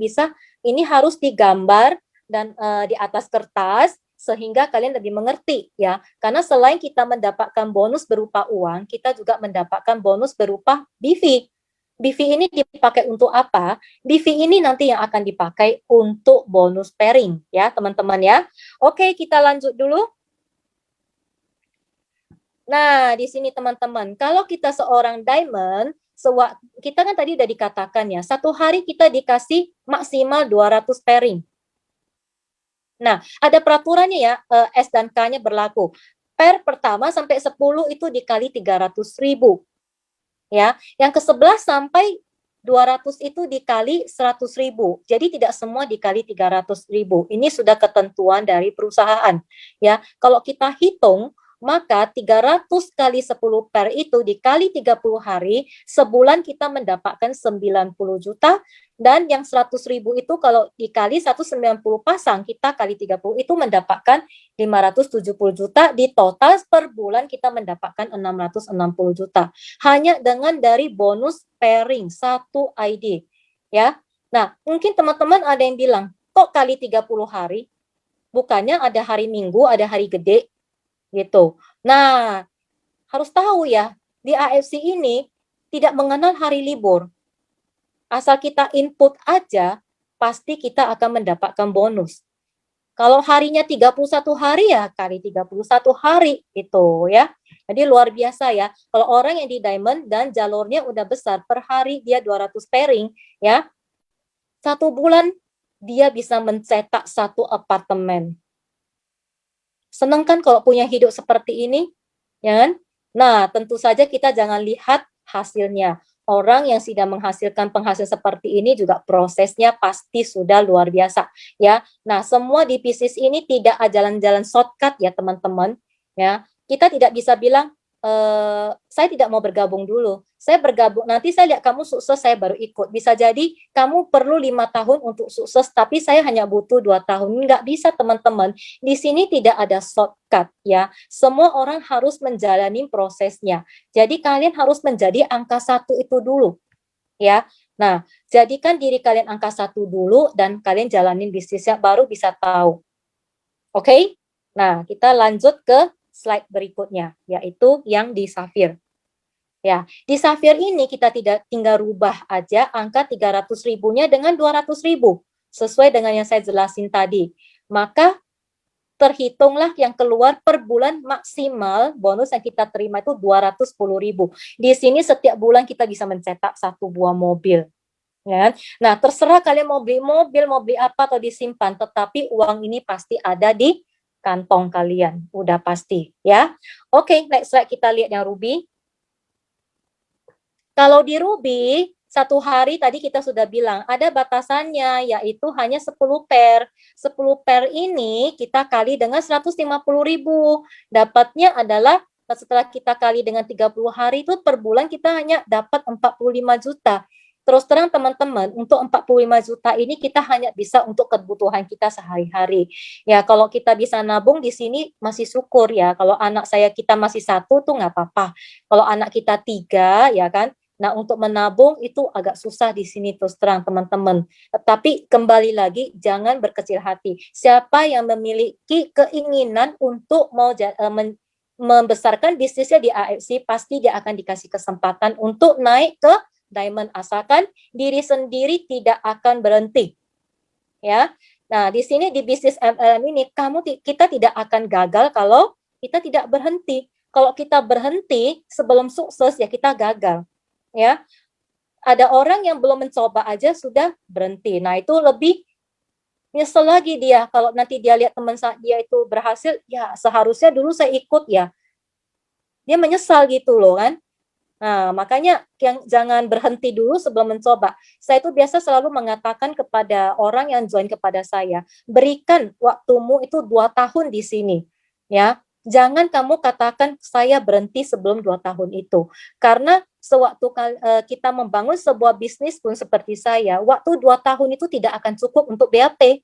harus digambar dan di atas kertas sehingga kalian lebih mengerti ya. Karena selain kita mendapatkan bonus berupa uang, kita juga mendapatkan bonus berupa BV. BV ini dipakai untuk apa? BV ini nanti yang akan dipakai untuk bonus pairing ya, teman-teman ya. Oke, kita lanjut dulu. Nah, di sini teman-teman, kalau kita seorang diamond, kita kan tadi udah dikatakan ya, satu hari kita dikasih maksimal 200 pairing. Nah, ada peraturannya ya, S dan K-nya berlaku. Pair pertama sampai 10 itu dikali 300.000. Ya, yang ke-11 sampai 200 itu dikali 100.000. Jadi tidak semua dikali 300.000. Ini sudah ketentuan dari perusahaan. Ya, kalau kita hitung maka 300 kali 10 pair itu dikali 30 hari, sebulan kita mendapatkan 90 juta, dan yang 100.000 itu kalau dikali 190 pasang, kita kali 30 itu mendapatkan 570 juta, di total per bulan kita mendapatkan 660 juta. Hanya dengan dari bonus pairing, satu ID. Ya. Nah, mungkin teman-teman ada yang bilang, kok kali 30 hari? Bukannya ada hari Minggu, ada hari gede? Gitu. Nah, harus tahu ya, di AFC ini tidak mengenal hari libur. Asal kita input aja, pasti kita akan mendapatkan bonus. Kalau harinya 31 hari ya kali 31 hari itu ya. Jadi luar biasa ya. Kalau orang yang di diamond dan jalurnya udah besar, per hari dia 200 pairing ya. Satu bulan dia bisa mencetak satu apartemen. Senang kan kalau punya hidup seperti ini? Ya kan? Nah, tentu saja kita jangan lihat hasilnya. Orang yang sudah menghasilkan penghasil seperti ini juga prosesnya pasti sudah luar biasa. Ya, nah semua di bisnis ini tidak jalan-jalan shortcut ya teman-teman. Ya, kita tidak bisa bilang saya tidak mau bergabung dulu. Saya bergabung, nanti saya lihat kamu sukses, saya baru ikut. Bisa jadi kamu perlu 5 tahun untuk sukses, tapi saya hanya butuh 2 tahun. Nggak bisa teman-teman. Di sini tidak ada shortcut ya. Semua orang harus menjalani prosesnya. Jadi kalian harus menjadi angka 1 itu dulu ya. Nah, jadikan diri kalian angka 1 dulu dan kalian jalanin bisnisnya baru bisa tahu. Oke? Nah, kita lanjut ke slide berikutnya, yaitu yang di Safir. Ya, di Safir ini kita tidak tinggal rubah aja angka 300.000-nya dengan 200.000, sesuai dengan yang saya jelasin tadi. Maka terhitunglah yang keluar per bulan maksimal bonus yang kita terima itu 210.000. Di sini setiap bulan kita bisa mencetak satu buah mobil. Ya. Nah, terserah kalian mau beli mobil, mau beli apa atau disimpan, tetapi uang ini pasti ada di kantong kalian, udah pasti ya. Oke, next slide kita lihat yang Ruby. Kalau di Ruby, satu hari tadi kita sudah bilang ada batasannya, yaitu hanya 10 pair. 10 pair ini kita kali dengan 150.000. Dapatnya adalah setelah kita kali dengan 30 hari itu per bulan kita hanya dapat 45 juta. Terus terang teman-teman, untuk 45 juta ini kita hanya bisa untuk kebutuhan kita sehari-hari. Ya, kalau kita bisa nabung di sini masih syukur ya. Kalau anak kita masih 1 tuh nggak apa-apa. Kalau anak kita 3 ya kan, Nah, untuk menabung itu agak susah di sini terus terang teman-teman. Tetapi kembali lagi, jangan berkecil hati. Siapa yang memiliki keinginan untuk mau membesarkan bisnisnya di AFC, pasti dia akan dikasih kesempatan untuk naik ke diamond, asalkan diri sendiri tidak akan berhenti. Ya. Nah, di sini di bisnis MLM ini kita tidak akan gagal kalau kita tidak berhenti. Kalau kita berhenti sebelum sukses ya kita gagal. Ya. Ada orang yang belum mencoba aja sudah berhenti. Nah, itu lebih nyesel lagi dia kalau nanti dia lihat teman dia itu berhasil, ya seharusnya dulu saya ikut ya. Dia menyesal gitu loh kan. Nah, makanya yang jangan berhenti dulu sebelum mencoba. Saya itu biasa selalu mengatakan kepada orang yang join kepada saya, berikan waktumu itu 2 tahun di sini. Ya, jangan kamu katakan saya berhenti sebelum 2 tahun itu. Karena sewaktu kita membangun sebuah bisnis pun seperti saya, waktu 2 tahun itu tidak akan cukup untuk BAP.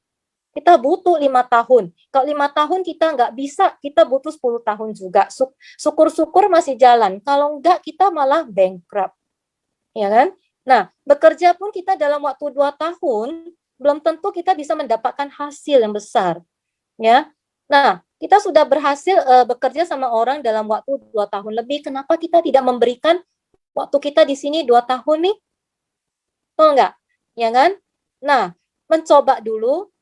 Kita butuh 5 tahun. Kalau 5 tahun kita nggak bisa, kita butuh 10 tahun juga. Syukur-syukur masih jalan. Kalau enggak, kita malah bankrupt. Ya kan? Nah, bekerja pun kita dalam waktu 2 tahun, belum tentu kita bisa mendapatkan hasil yang besar. Ya. Nah, kita sudah berhasil bekerja sama orang dalam waktu 2 tahun lebih. Kenapa kita tidak memberikan waktu kita di sini 2 tahun nih? Betul nggak? Ya kan? Nah, mencoba dulu,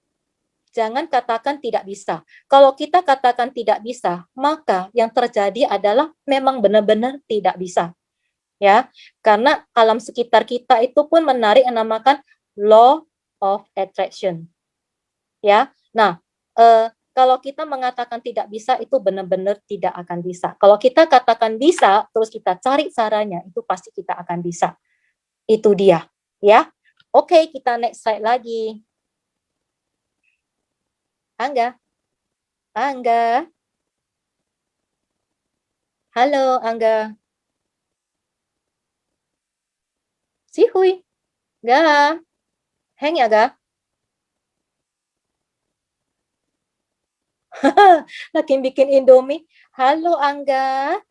jangan katakan tidak bisa. Kalau kita katakan tidak bisa, maka yang terjadi adalah memang benar-benar tidak bisa. Ya, karena alam sekitar kita itu pun menarik yang namakan law of attraction. Ya. Nah, kalau kita mengatakan tidak bisa itu benar-benar tidak akan bisa. Kalau kita katakan bisa, terus kita cari caranya, itu pasti kita akan bisa. Itu dia, ya. Oke, kita next slide lagi. Angga. Angga. Halo, Angga. Si Hui. Ga. Heng ya, Ga? Lagi bikin Indomie. Halo, Angga.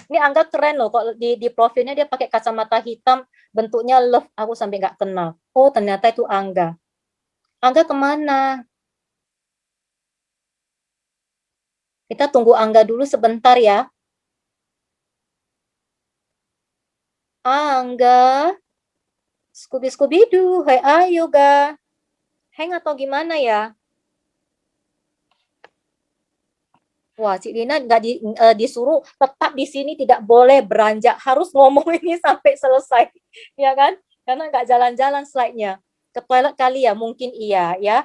Ini Angga keren loh. Kok di profilnya dia pakai kacamata hitam. Bentuknya love. Aku sampai nggak kenal. Oh, ternyata itu Angga. Angga kemana? Kita tunggu Angga dulu sebentar ya. Angga. Scooby-Scooby-Doo. Hai, ayo, Ga. Heng atau gimana ya? Wah, Cik Lina nggak disuruh tetap di sini, tidak boleh beranjak, harus ngomong ini sampai selesai, ya kan? Karena nggak jalan-jalan slide-nya. Ke toilet kali ya, mungkin iya, ya.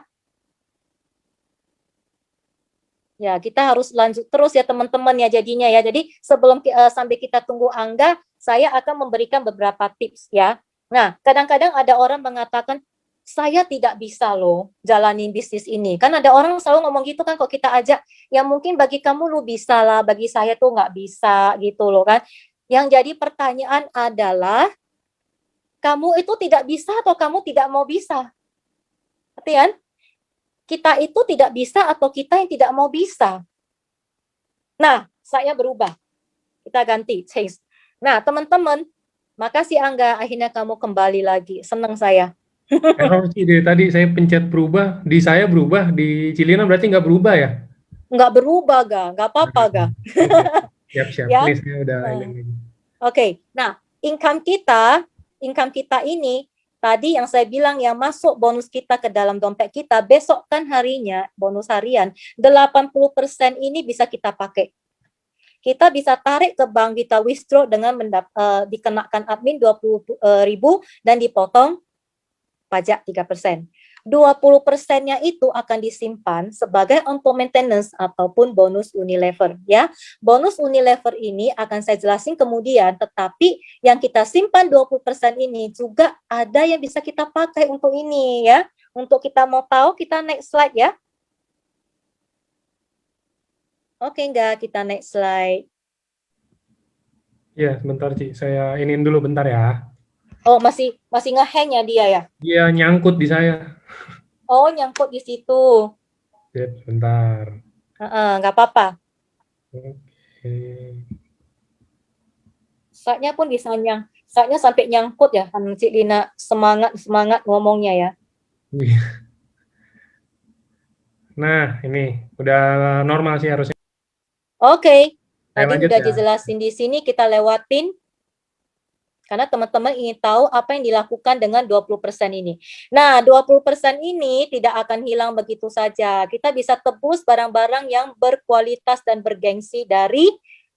Ya, kita harus lanjut terus ya teman-teman ya jadinya ya. Jadi sebelum sampai kita tunggu Angga, saya akan memberikan beberapa tips ya. Nah, kadang-kadang ada orang mengatakan, saya tidak bisa loh jalanin bisnis ini. Kan ada orang selalu ngomong gitu kan, kok kita ajak, ya mungkin bagi kamu lu bisa lah, bagi saya tuh nggak bisa gitu loh kan. Yang jadi pertanyaan adalah, kamu itu tidak bisa atau kamu tidak mau bisa? Ngerti kan? Kita itu tidak bisa atau kita yang tidak mau bisa. Nah, saya berubah. Kita ganti, change. Nah, teman-teman, makasih Angga, akhirnya kamu kembali lagi. Senang saya. Error sih dari tadi saya pencet berubah, di saya berubah, di Cilina berarti nggak berubah ya? Nggak berubah, Ga. Nggak apa-apa, Ga. Siap-siap, Ya. ini saya udah ini. Oke. Nah, income kita ini, tadi yang saya bilang yang masuk bonus kita ke dalam dompet kita, besok kan harinya, bonus harian, 80% ini bisa kita pakai. Kita bisa tarik ke bank, kita withdraw dengan dikenakan admin 20.000 dan dipotong pajak 3%. 20%-nya itu akan disimpan sebagai untuk maintenance ataupun bonus Unilever ya. Bonus Unilever ini akan saya jelasin kemudian, tetapi yang kita simpan 20% ini juga ada yang bisa kita pakai untuk ini ya. Untuk kita mau tahu, kita next slide ya. Oke, enggak, kita next slide. Ya, sebentar Ci, saya iniin dulu bentar ya. Oh, masih nge-hang ya dia ya? Dia nyangkut di saya. Oh, nyangkut di situ. Bentar. Nggak apa-apa. Oke. Slide-nya pun bisa Saatnya sampai nyangkut ya, Cik Lina, semangat ngomongnya ya. Nah, ini udah normal sih harusnya. Oke, Saya tadi lanjut udah ya. dijelasin di sini, kita lewatin karena teman-teman ingin tahu apa yang dilakukan dengan 20% ini. Nah, 20% ini tidak akan hilang begitu saja. Kita bisa tebus barang-barang yang berkualitas dan bergengsi dari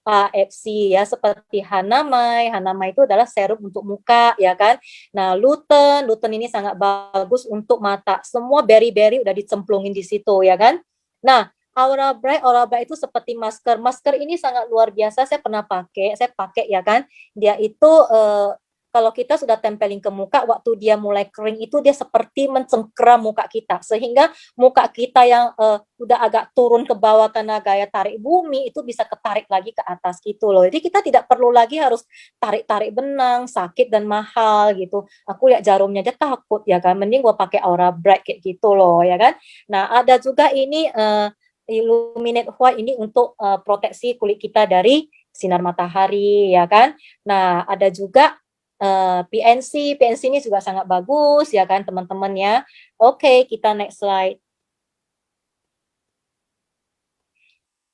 AFC ya, seperti Hanamai. Hanamai itu adalah serum untuk muka ya kan. Nah, Lutein ini sangat bagus untuk mata. Semua berry-berry udah dicemplungin di situ ya kan. Nah, Aura Bright itu seperti masker. Masker ini sangat luar biasa. Saya pernah pakai, saya pakai ya kan. Dia itu kalau kita sudah tempelin ke muka, waktu dia mulai kering itu dia seperti mencengkeram muka kita, sehingga muka kita yang udah agak turun ke bawah karena gaya tarik bumi itu bisa ketarik lagi ke atas gitu loh. Jadi kita tidak perlu lagi harus tarik-tarik benang, sakit dan mahal gitu. Aku lihat jarumnya aja takut ya kan, mending gua pakai Aura Bright kayak gitu loh ya kan. Nah ada juga ini Illuminate White ini untuk proteksi kulit kita dari sinar matahari ya kan. Nah ada juga PNC ini juga sangat bagus ya kan teman-teman ya. Oke, kita next slide.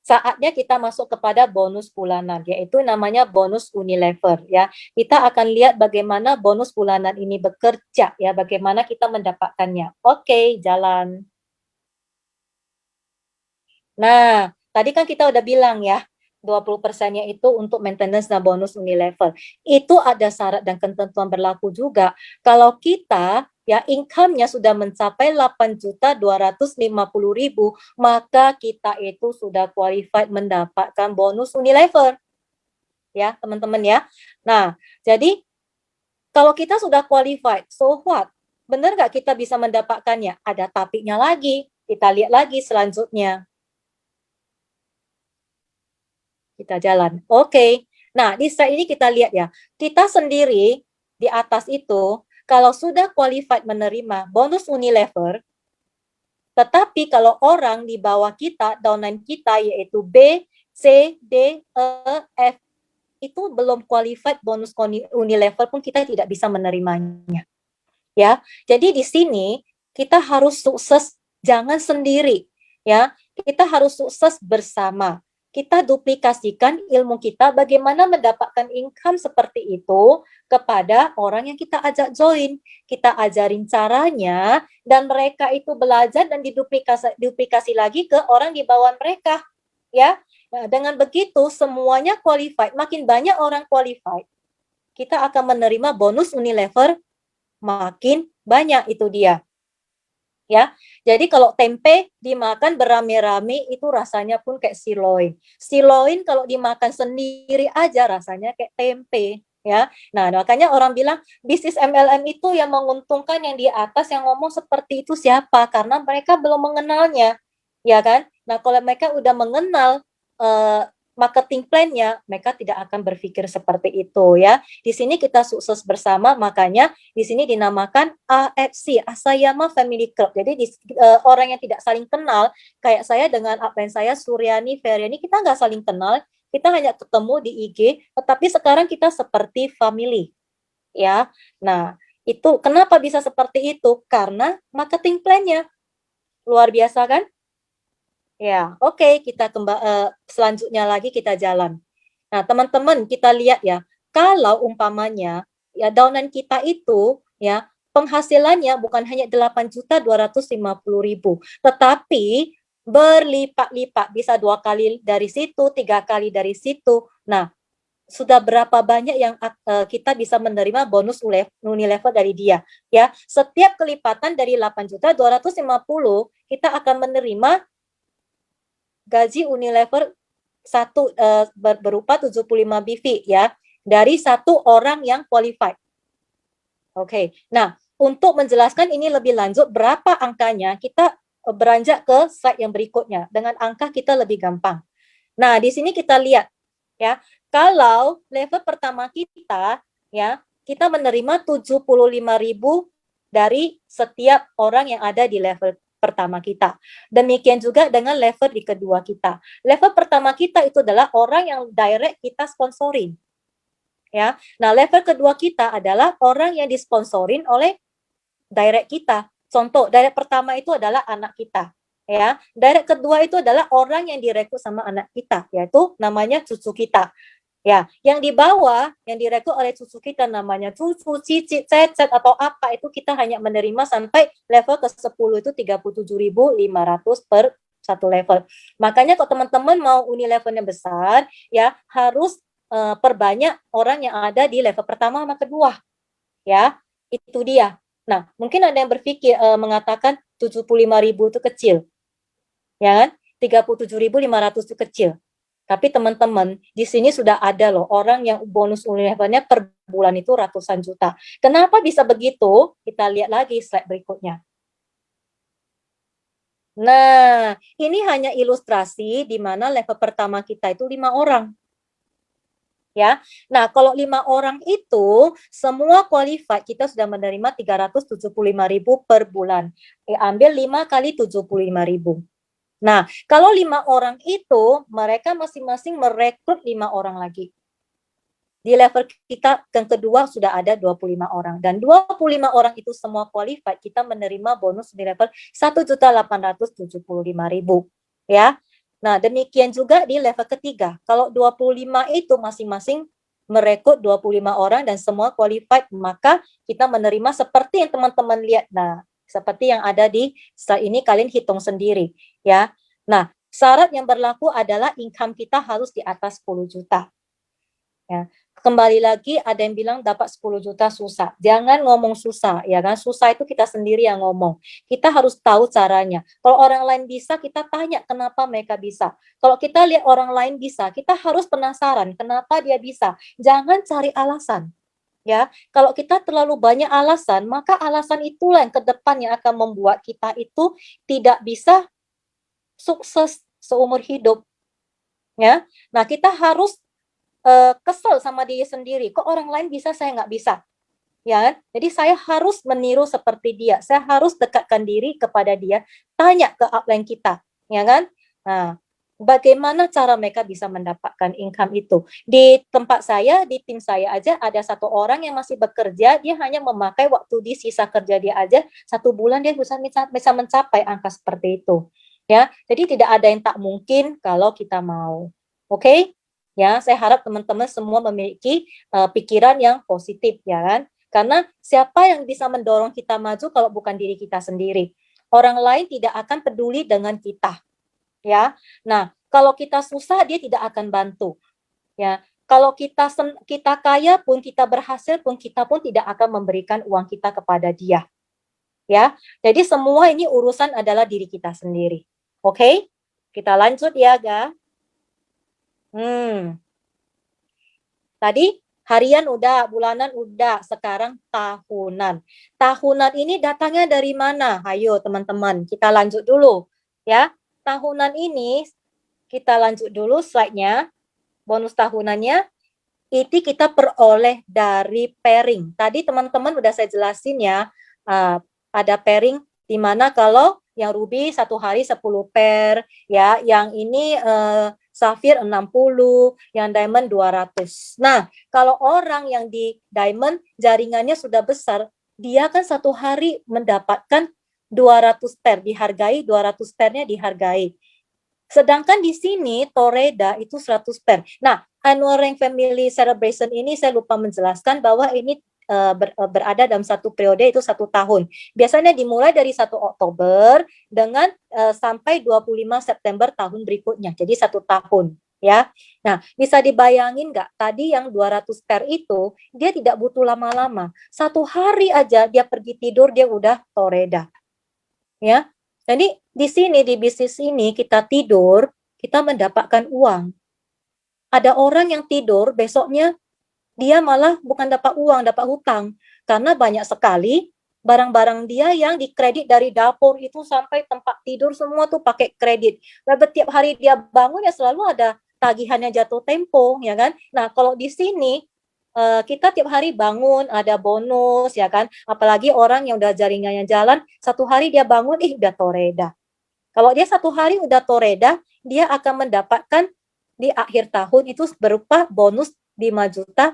Saatnya kita masuk kepada bonus bulanan, yaitu namanya bonus Unilever ya. Kita akan lihat bagaimana bonus bulanan ini bekerja ya, bagaimana kita mendapatkannya. Oke, jalan. Nah, tadi kan kita udah bilang ya, 20%-nya itu untuk maintenance dan bonus Unilever. Itu ada syarat dan ketentuan berlaku juga. Kalau kita ya income-nya sudah mencapai 8.250.000, maka kita itu sudah qualified mendapatkan bonus Unilever. Ya, teman-teman ya. Nah, jadi kalau kita sudah qualified, so what? Benar nggak kita bisa mendapatkannya? Ada tapinya lagi. Kita lihat lagi selanjutnya. Kita jalan. Oke. Nah, di slide ini kita lihat ya. Kita sendiri di atas itu, kalau sudah qualified menerima bonus Unilever, tetapi kalau orang di bawah kita, downline kita, yaitu B, C, D, E, F, itu belum qualified bonus Unilever pun kita tidak bisa menerimanya. Ya, jadi di sini kita harus sukses, jangan sendiri. Ya, kita harus sukses bersama. Kita duplikasikan ilmu kita bagaimana mendapatkan income seperti itu kepada orang yang kita ajak join. Kita ajarin caranya dan mereka itu belajar dan diduplikasi lagi ke orang di bawah mereka. Ya, nah, dengan begitu semuanya qualified, makin banyak orang qualified, kita akan menerima bonus Unilever makin banyak itu dia. Ya. Jadi kalau tempe dimakan beramai-ramai itu rasanya pun kayak sirloin. Sirloin kalau dimakan sendiri aja rasanya kayak tempe, ya. Nah, makanya orang bilang bisnis MLM itu yang menguntungkan yang di atas, yang ngomong seperti itu siapa? Karena mereka belum mengenalnya, ya kan? Nah, kalau mereka udah mengenal marketing plan-nya, mereka tidak akan berpikir seperti itu ya. Di sini kita sukses bersama, makanya di sini dinamakan AFC, Asayama Family Club. Jadi orang yang tidak saling kenal, kayak saya dengan upline saya Suryani, Feryani, kita nggak saling kenal, kita hanya ketemu di IG, tetapi sekarang kita seperti family, ya. Nah, itu kenapa bisa seperti itu? Karena marketing plan-nya luar biasa kan? Ya, oke, kita selanjutnya lagi kita jalan. Nah, teman-teman, kita lihat ya, kalau umpamanya ya downan kita itu ya penghasilannya bukan hanya 8.250.000, tetapi berlipat-lipat, bisa 2 kali dari situ, 3 kali dari situ. Nah, sudah berapa banyak yang kita bisa menerima bonus Unilever dari dia ya. Setiap kelipatan dari 8.250 kita akan menerima gaji Unilever berupa 75 BV ya dari satu orang yang qualified. Oke. Nah, untuk menjelaskan ini lebih lanjut berapa angkanya, kita beranjak ke slide yang berikutnya. Dengan angka kita lebih gampang. Nah, di sini kita lihat ya, kalau level pertama kita ya, kita menerima 75.000 dari setiap orang yang ada di level pertama kita. Demikian juga dengan level di kedua kita. Level pertama kita itu adalah orang yang direct kita sponsorin. ya. Nah, level kedua kita adalah orang yang disponsorin oleh direct kita. Contoh, direct pertama itu adalah anak kita, ya. Direct kedua itu adalah orang yang direkrut sama anak kita, yaitu namanya cucu kita. Ya, yang di bawah, yang direkrut oleh cucu kita namanya cucu, cicit, cecet, atau apa, itu kita hanya menerima sampai level ke-10 itu 37.500 per satu level. Makanya kalau teman-teman mau uni levelnya besar, ya harus perbanyak orang yang ada di level pertama sama kedua. Ya, itu dia. Nah, mungkin ada yang berpikir mengatakan 75.000 itu kecil. Ya kan? 37.500 itu kecil. Tapi teman-teman, di sini sudah ada loh orang yang bonus uni levelnya per bulan itu ratusan juta. Kenapa bisa begitu? Kita lihat lagi slide berikutnya. Nah, ini hanya ilustrasi di mana level pertama kita itu 5 orang. Ya. Nah, kalau 5 orang itu semua qualified, kita sudah menerima 375.000 per bulan. Ambil 5 kali 75.000. Nah, kalau 5 orang itu, mereka masing-masing merekrut 5 orang lagi. Di level kita yang kedua sudah ada 25 orang. Dan 25 orang itu semua qualified, kita menerima bonus di level 1.875.000. Ya. Nah, demikian juga di level ketiga. Kalau 25 itu masing-masing merekrut 25 orang dan semua qualified, maka kita menerima seperti yang teman-teman lihat. Nah, seperti yang ada di slide ini, kalian hitung sendiri, ya. Nah, syarat yang berlaku adalah income kita harus di atas 10 juta. Ya. Kembali lagi ada yang bilang dapat 10 juta susah. Jangan ngomong susah, ya kan? Susah itu kita sendiri yang ngomong. Kita harus tahu caranya. Kalau orang lain bisa, kita tanya kenapa mereka bisa. Kalau kita lihat orang lain bisa, kita harus penasaran kenapa dia bisa. Jangan cari alasan. Ya, kalau kita terlalu banyak alasan, maka alasan itulah yang ke depan yang akan membuat kita itu tidak bisa sukses seumur hidup. Ya, nah kita harus kesel sama diri sendiri. Kok orang lain bisa, saya nggak bisa. Ya, jadi saya harus meniru seperti dia. Saya harus dekatkan diri kepada dia, tanya ke upline kita, ya kan? Nah, bagaimana cara mereka bisa mendapatkan income itu? Di tempat saya, di tim saya aja ada satu orang yang masih bekerja, dia hanya memakai waktu di sisa kerja dia aja, 1 bulan dia bisa mencapai angka seperti itu. Ya, jadi tidak ada yang tak mungkin kalau kita mau. Oke? Ya, saya harap teman-teman semua memiliki pikiran yang positif, ya kan? Karena siapa yang bisa mendorong kita maju kalau bukan diri kita sendiri? Orang lain tidak akan peduli dengan kita. Ya. Nah, kalau kita susah dia tidak akan bantu. Ya. Kalau kita kaya pun, kita berhasil pun, kita pun tidak akan memberikan uang kita kepada dia. Ya. Jadi semua ini urusan adalah diri kita sendiri. Oke? Kita lanjut ya, Ga. Tadi harian udah, bulanan udah, sekarang tahunan. Tahunan ini datangnya dari mana? Ayo teman-teman, kita lanjut dulu. Ya, tahunan ini kita lanjut dulu slide-nya. Bonus tahunannya itu kita peroleh dari pairing. Tadi teman-teman udah saya jelasin ya, ada pairing di mana kalau yang ruby 1 hari 10 pair, ya, yang ini Safir 60, yang diamond 200. Nah, kalau orang yang di diamond jaringannya sudah besar, dia kan 1 hari mendapatkan 200 pair, dihargai 200 pairnya dihargai. Sedangkan di sini Toreda itu 100 pair. Nah, Annual Rank Family Celebration ini saya lupa menjelaskan bahwa ini berada dalam satu periode itu 1 tahun. Biasanya dimulai dari 1 Oktober dengan sampai 25 September tahun berikutnya. Jadi 1 tahun, ya. Nah, bisa dibayangin nggak? Tadi yang 200 pair itu dia tidak butuh lama-lama. 1 hari aja dia pergi tidur dia udah toreda. Ya. Jadi di sini di bisnis ini kita tidur, kita mendapatkan uang. Ada orang yang tidur besoknya dia malah bukan dapat uang, dapat hutang. Karena banyak sekali barang-barang dia yang dikredit dari dapur itu sampai tempat tidur semua tuh pakai kredit. Lalu tiap hari dia bangun ya selalu ada tagihannya jatuh tempo, ya kan? Nah, kalau di sini kita tiap hari bangun ada bonus, ya kan? Apalagi orang yang udah jaringannya jalan, 1 hari dia bangun, udah toreda. Kalau dia 1 hari udah toreda, dia akan mendapatkan di akhir tahun itu berupa bonus juta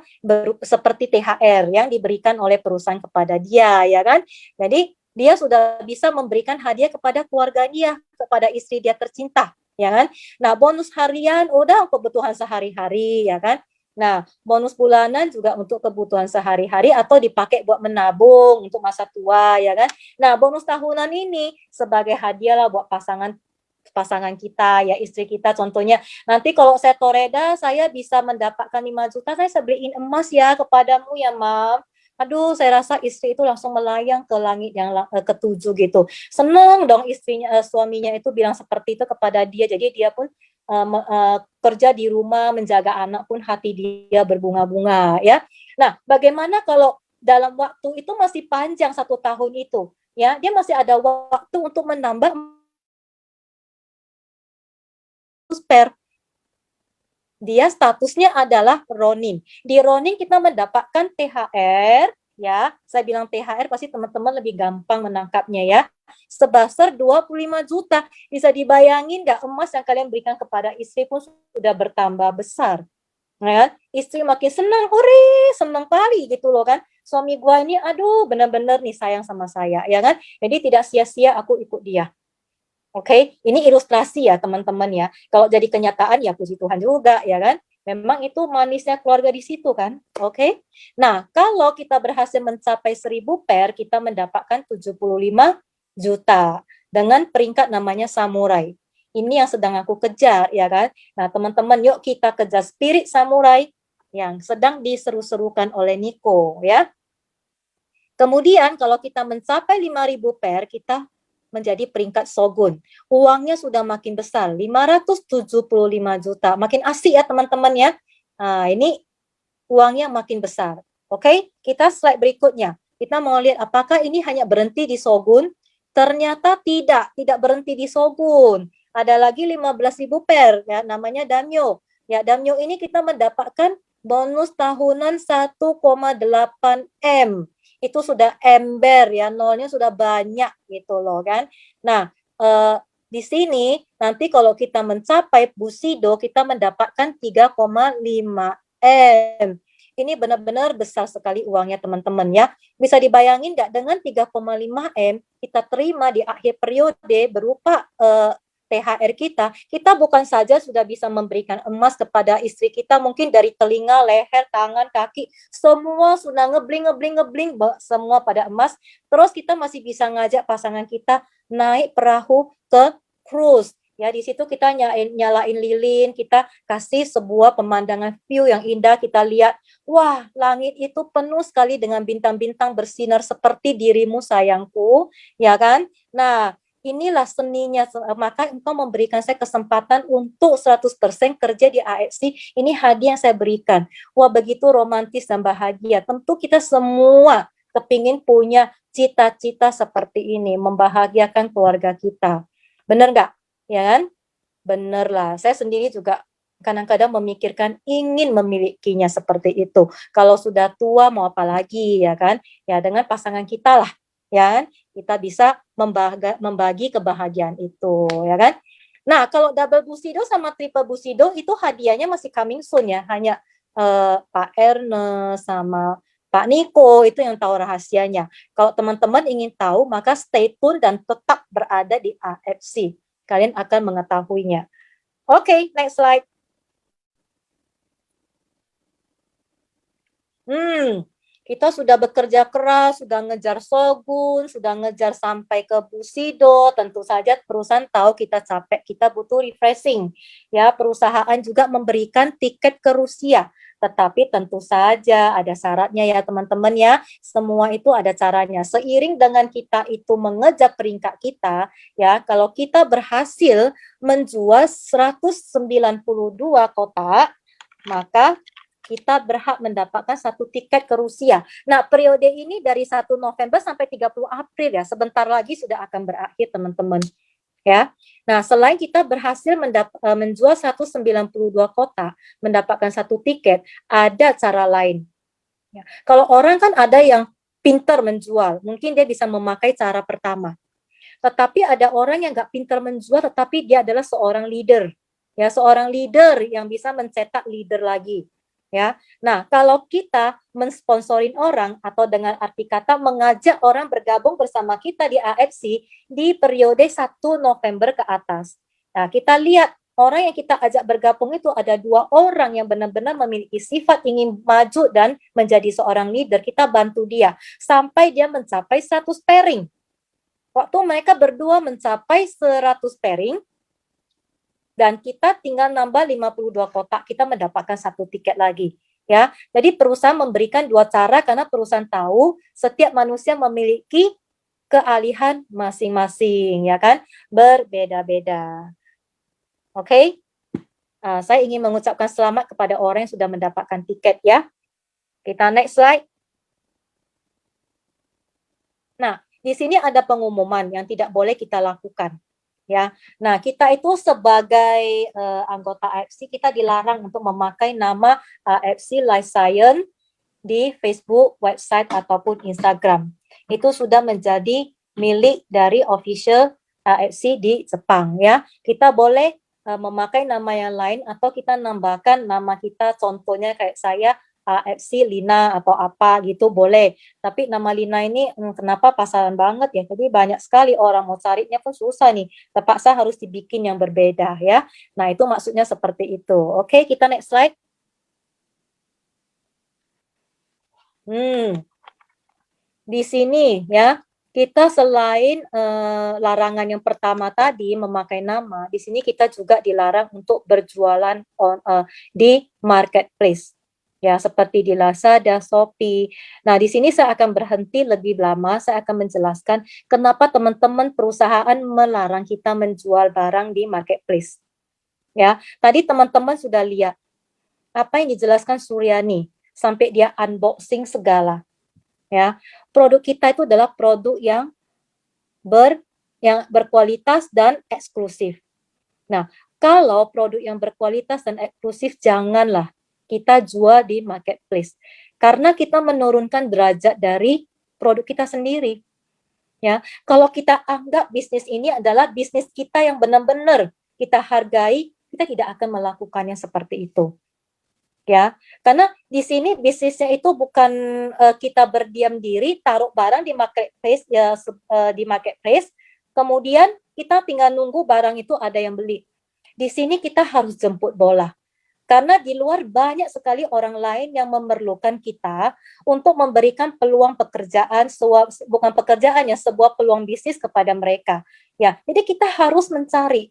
seperti THR yang diberikan oleh perusahaan kepada dia, ya kan? Jadi dia sudah bisa memberikan hadiah kepada keluarga dia, kepada istri dia tercinta, ya kan? Nah, bonus harian udah kebutuhan sehari-hari, ya kan? Nah, bonus bulanan juga untuk kebutuhan sehari-hari atau dipakai buat menabung untuk masa tua, ya kan? Nah, bonus tahunan ini sebagai hadiah lah buat pasangan kita, ya istri kita contohnya. Nanti kalau saya toreda, saya bisa mendapatkan 5 juta, saya beliin emas ya kepadamu ya, Mam. Aduh, saya rasa istri itu langsung melayang ke langit yang ketujuh gitu. Seneng dong istrinya, suaminya itu bilang seperti itu kepada dia. Jadi dia pun kerja di rumah, menjaga anak pun hati dia berbunga-bunga ya. Nah, bagaimana kalau dalam waktu itu masih panjang 1 tahun itu, ya dia masih ada waktu untuk menambah spare. Dia statusnya adalah Ronin. Di Ronin kita mendapatkan THR, ya. Saya bilang THR pasti teman-teman lebih gampang menangkapnya ya. Sebesar 25 juta. Bisa dibayangin nggak emas yang kalian berikan kepada istri pun sudah bertambah besar. Ya, istri makin senang, hore, senang kali gitu loh kan. Suami gua ini aduh benar-benar nih sayang sama saya, ya kan? Jadi tidak sia-sia aku ikut dia. Oke, ini ilustrasi ya teman-teman ya. Kalau jadi kenyataan ya puji Tuhan juga ya kan. Memang itu manisnya keluarga di situ kan. Oke. Nah, kalau kita berhasil mencapai 1000 pair, kita mendapatkan 75 juta dengan peringkat namanya samurai. Ini yang sedang aku kejar ya kan. Nah, teman-teman yuk kita kejar spirit samurai yang sedang diseru-serukan oleh Nico ya. Kemudian kalau kita mencapai 5.000 pair, kita menjadi peringkat Shogun. Uangnya sudah makin besar, 575 juta. Makin asik ya teman-teman ya. Nah, ini uangnya makin besar. Oke, kita slide berikutnya. Kita mau lihat apakah ini hanya berhenti di Shogun. Ternyata tidak berhenti di Shogun. Ada lagi 15.000 pair, ya, namanya Damyo. Ya, Damyo ini kita mendapatkan bonus tahunan 1,8 M. Itu sudah ember ya, nolnya sudah banyak gitu loh kan. Nah, di sini nanti kalau kita mencapai Bushido, kita mendapatkan 3,5 M. Ini benar-benar besar sekali uangnya teman-teman ya. Bisa dibayangin nggak dengan 3,5 M kita terima di akhir periode berupa THR kita bukan saja sudah bisa memberikan emas kepada istri kita, mungkin dari telinga, leher, tangan, kaki, semua sudah ngebling, semua pada emas. Terus kita masih bisa ngajak pasangan kita naik perahu ke cruise. Ya, di situ kita nyalain lilin, kita kasih sebuah pemandangan view yang indah, kita lihat, wah, langit itu penuh sekali dengan bintang-bintang bersinar seperti dirimu sayangku, ya kan? Nah, inilah seninya, maka engkau memberikan saya kesempatan untuk 100% kerja di AFC, ini hadiah yang saya berikan. Wah, begitu romantis dan bahagia. Tentu kita semua kepingin punya cita-cita seperti ini, membahagiakan keluarga kita. Benar nggak? Ya kan? Benar lah. Saya sendiri juga kadang-kadang memikirkan ingin memilikinya seperti itu. Kalau sudah tua mau apa lagi, ya kan? Ya dengan pasangan kita lah, ya kan? Kita bisa membagi kebahagiaan itu, ya kan? Nah, kalau double Bushido sama triple Bushido itu hadiahnya masih coming soon ya, hanya Pak Ernest sama Pak Niko itu yang tahu rahasianya. Kalau teman-teman ingin tahu, maka stay tune dan tetap berada di AFC. Kalian akan mengetahuinya. Oke, next slide. Kita sudah bekerja keras, sudah ngejar Shogun, sudah ngejar sampai ke Bushido, tentu saja perusahaan tahu kita capek, kita butuh refreshing. Ya, perusahaan juga memberikan tiket ke Rusia, tetapi tentu saja ada syaratnya ya teman-teman ya. Semua itu ada caranya. Seiring dengan kita itu mengejar peringkat kita, ya, kalau kita berhasil menjual 192 kotak, maka kita berhak mendapatkan 1 tiket ke Rusia. Nah, periode ini dari 1 November sampai 30 April ya, sebentar lagi sudah akan berakhir teman-teman. Ya. Nah, selain kita berhasil menjual 192 kotak, mendapatkan 1 tiket, ada cara lain. Ya. Kalau orang kan ada yang pintar menjual, mungkin dia bisa memakai cara pertama. Tetapi ada orang yang nggak pintar menjual, tetapi dia adalah seorang leader. Ya, seorang leader yang bisa mencetak leader lagi. Ya. Nah, kalau kita mensponsorin orang atau dengan arti kata mengajak orang bergabung bersama kita di AFC di periode 1 November ke atas. Nah, kita lihat orang yang kita ajak bergabung itu ada 2 orang yang benar-benar memiliki sifat ingin maju dan menjadi seorang leader. Kita bantu dia sampai dia mencapai 100 pairing. Waktu mereka berdua mencapai 100 pairing, dan kita tinggal nambah 52 kotak, kita mendapatkan 1 tiket lagi. Ya, jadi perusahaan memberikan 2 cara karena perusahaan tahu setiap manusia memiliki keahlian masing-masing, ya kan? Berbeda-beda. Oke? Saya ingin mengucapkan selamat kepada orang yang sudah mendapatkan tiket ya. Kita next slide. Nah, di sini ada pengumuman yang tidak boleh kita lakukan. Ya, nah kita itu sebagai anggota AFC kita dilarang untuk memakai nama AFC Life Science di Facebook, website ataupun Instagram. Itu sudah menjadi milik dari official AFC di Jepang ya. Kita boleh memakai nama yang lain atau kita nambahkan nama kita, contohnya kayak saya AFC Lina atau apa gitu boleh. Tapi nama Lina ini kenapa pasaran banget ya. Jadi banyak sekali orang mau carinya pun susah nih. Terpaksa harus dibikin yang berbeda ya. Nah, itu maksudnya seperti itu. Oke, kita next slide. Di sini ya, kita selain larangan yang pertama tadi memakai nama, di sini kita juga dilarang untuk berjualan di marketplace. Ya, seperti di Lazada, Shopee. Nah, di sini saya akan berhenti lebih lama, saya akan menjelaskan kenapa teman-teman perusahaan melarang kita menjual barang di marketplace. Ya, tadi teman-teman sudah lihat apa yang dijelaskan Suryani sampai dia unboxing segala. Ya, produk kita itu adalah produk yang berkualitas dan eksklusif. Nah, kalau produk yang berkualitas dan eksklusif janganlah kita jual di marketplace karena kita menurunkan derajat dari produk kita sendiri. Ya, kalau kita anggap bisnis ini adalah bisnis kita yang benar-benar kita hargai, kita tidak akan melakukannya seperti itu. Ya, karena di sini bisnisnya itu bukan kita berdiam diri taruh barang di marketplace ya, di marketplace, kemudian kita tinggal nunggu barang itu ada yang beli. Di sini kita harus jemput bola. Karena di luar banyak sekali orang lain yang memerlukan kita untuk memberikan peluang pekerjaan, bukan pekerjaan ya, sebuah peluang bisnis kepada mereka. Ya, jadi kita harus mencari.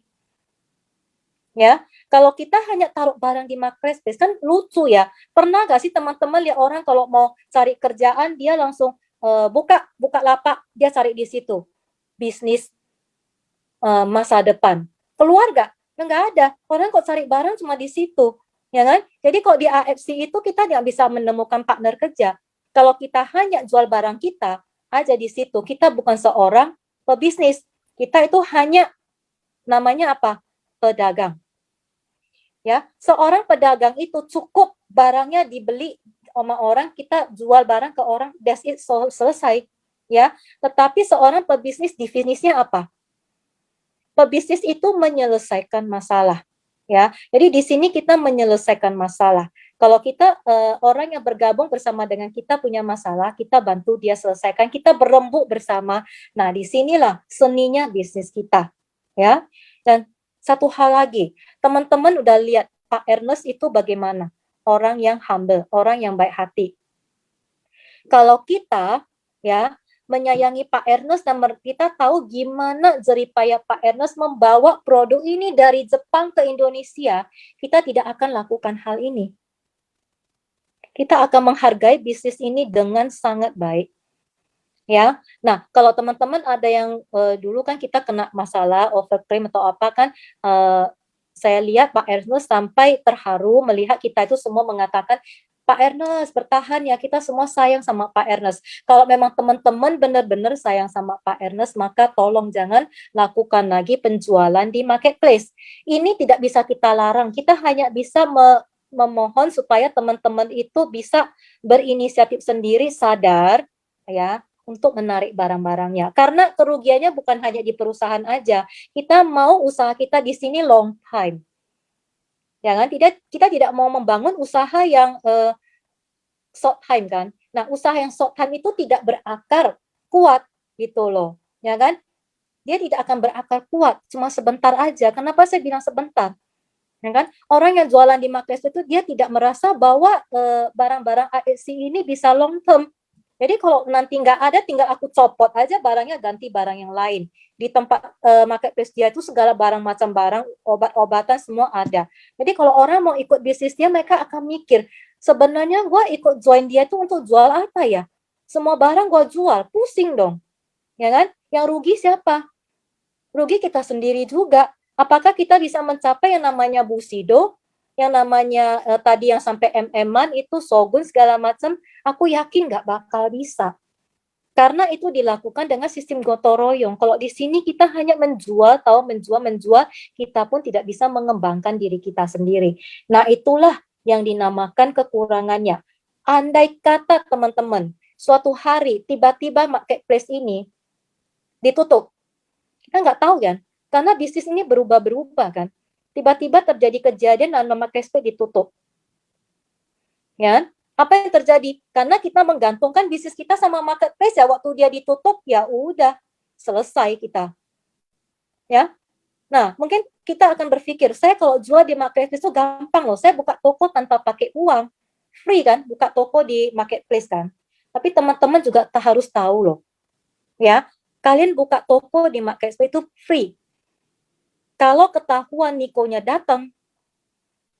Ya, kalau kita hanya taruh barang di marketplace kan lucu ya. Pernah gak sih teman-teman lihat orang kalau mau cari kerjaan dia langsung buka lapak, dia cari di situ bisnis masa depan. Keluar gak? Nggak ada. Orang kok cari barang cuma di situ, ya kan? Jadi kok di AFC itu kita nggak bisa menemukan partner kerja. Kalau kita hanya jual barang kita aja di situ, kita bukan seorang pebisnis. Kita itu hanya namanya apa? Pedagang. Ya, seorang pedagang itu cukup barangnya dibeli sama orang, kita jual barang ke orang, that's it, selesai. Ya, tetapi seorang pebisnis definisinya apa? Pebisnis itu menyelesaikan masalah. Ya, jadi di sini kita menyelesaikan masalah. Kalau kita orang yang bergabung bersama dengan kita punya masalah, kita bantu dia selesaikan, kita berembuk bersama. Nah, disinilah seninya bisnis kita, ya. Dan satu hal lagi, teman-teman udah lihat Pak Ernest itu bagaimana? Orang yang humble, orang yang baik hati. Kalau kita, ya, menyayangi Pak Ernest dan kita tahu gimana jeripaya Pak Ernest membawa produk ini dari Jepang ke Indonesia, kita tidak akan lakukan hal ini. Kita akan menghargai bisnis ini dengan sangat baik. Ya, nah kalau teman-teman ada yang dulu kan kita kena masalah overclaim atau apa kan, saya lihat Pak Ernest sampai terharu melihat kita itu semua mengatakan, Pak Ernest bertahan ya, kita semua sayang sama Pak Ernest. Kalau memang teman-teman benar-benar sayang sama Pak Ernest, maka tolong jangan lakukan lagi penjualan di marketplace. Ini tidak bisa kita larang, kita hanya bisa memohon supaya teman-teman itu bisa berinisiatif sendiri, sadar ya, untuk menarik barang-barangnya. Karena kerugiannya bukan hanya di perusahaan aja, kita mau usaha kita di sini long time. ya kan? Kita tidak mau membangun usaha yang short time kan. Nah, usaha yang short time itu tidak berakar kuat gitu loh, ya kan? Dia tidak akan berakar kuat, cuma sebentar aja. Kenapa saya bilang sebentar? Ya kan? Orang yang jualan di marketplace itu dia tidak merasa bahwa barang-barang ASC ini bisa long term. Jadi kalau nanti nggak ada, tinggal aku copot aja barangnya, ganti barang yang lain. Di tempat marketplace dia itu segala barang macam barang, obat-obatan semua ada. Jadi kalau orang mau ikut bisnis dia, mereka akan mikir, sebenarnya gue ikut join dia itu untuk jual apa ya? Semua barang gue jual, pusing dong. Ya kan? Yang rugi siapa? Rugi kita sendiri juga. Apakah kita bisa mencapai yang namanya Bushido, yang namanya tadi yang sampai MM-an itu Shogun segala macam? Aku yakin nggak bakal bisa. Karena itu dilakukan dengan sistem gotong royong. Kalau di sini kita hanya menjual, menjual, kita pun tidak bisa mengembangkan diri kita sendiri. Nah, itulah yang dinamakan kekurangannya. Andai kata teman-teman, suatu hari tiba-tiba marketplace ini ditutup, kita nggak tahu kan, karena bisnis ini berubah-berubah kan. Tiba-tiba terjadi kejadian dan marketplace ditutup. Ya, apa yang terjadi? Karena kita menggantungkan bisnis kita sama marketplace ya, waktu dia ditutup ya udah selesai kita. Ya. Nah, mungkin kita akan berpikir, saya kalau jual di marketplace itu gampang loh, saya buka toko tanpa pakai uang. Free kan, buka toko di marketplace kan. Tapi teman-teman juga harus tahu loh. Ya, kalian buka toko di marketplace itu free. Kalau ketahuan Nikonya datang,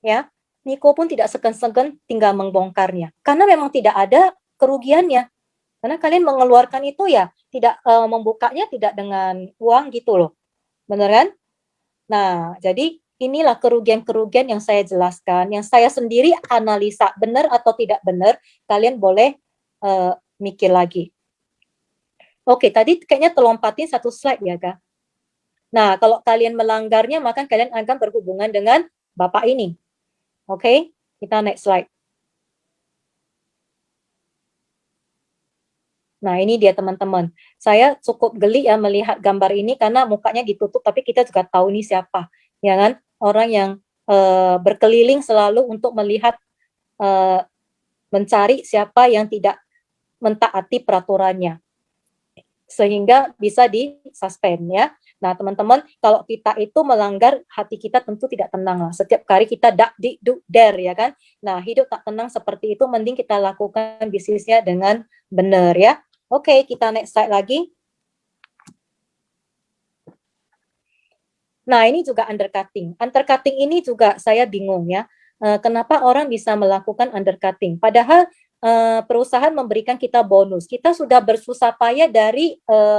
ya, Niko pun tidak segan-segan tinggal membongkarnya. Karena memang tidak ada kerugiannya. Karena kalian mengeluarkan itu ya, tidak membukanya tidak dengan uang gitu loh. Benar kan? Nah, jadi inilah kerugian-kerugian yang saya jelaskan, yang saya sendiri analisa benar atau tidak benar, kalian boleh mikir lagi. Oke, tadi kayaknya terlompatin satu slide ya, Kak. Nah, kalau kalian melanggarnya, maka kalian akan berhubungan dengan Bapak ini. Oke, kita next slide. Nah, ini dia teman-teman. Saya cukup geli ya melihat gambar ini karena mukanya ditutup, tapi kita juga tahu ini siapa, ya kan? Orang yang berkeliling selalu untuk melihat, mencari siapa yang tidak mentaati peraturannya, sehingga bisa di-suspend ya. Nah, teman-teman, kalau kita itu melanggar, hati kita tentu tidak tenang lah. Setiap kali kita dak, dik, duk, der, ya kan? Nah, hidup tak tenang seperti itu, mending kita lakukan bisnisnya dengan benar ya. Oke, kita next slide lagi. Nah, ini juga undercutting. Undercutting ini juga saya bingung ya. Kenapa orang bisa melakukan undercutting? Padahal perusahaan memberikan kita bonus. Kita sudah bersusah payah dari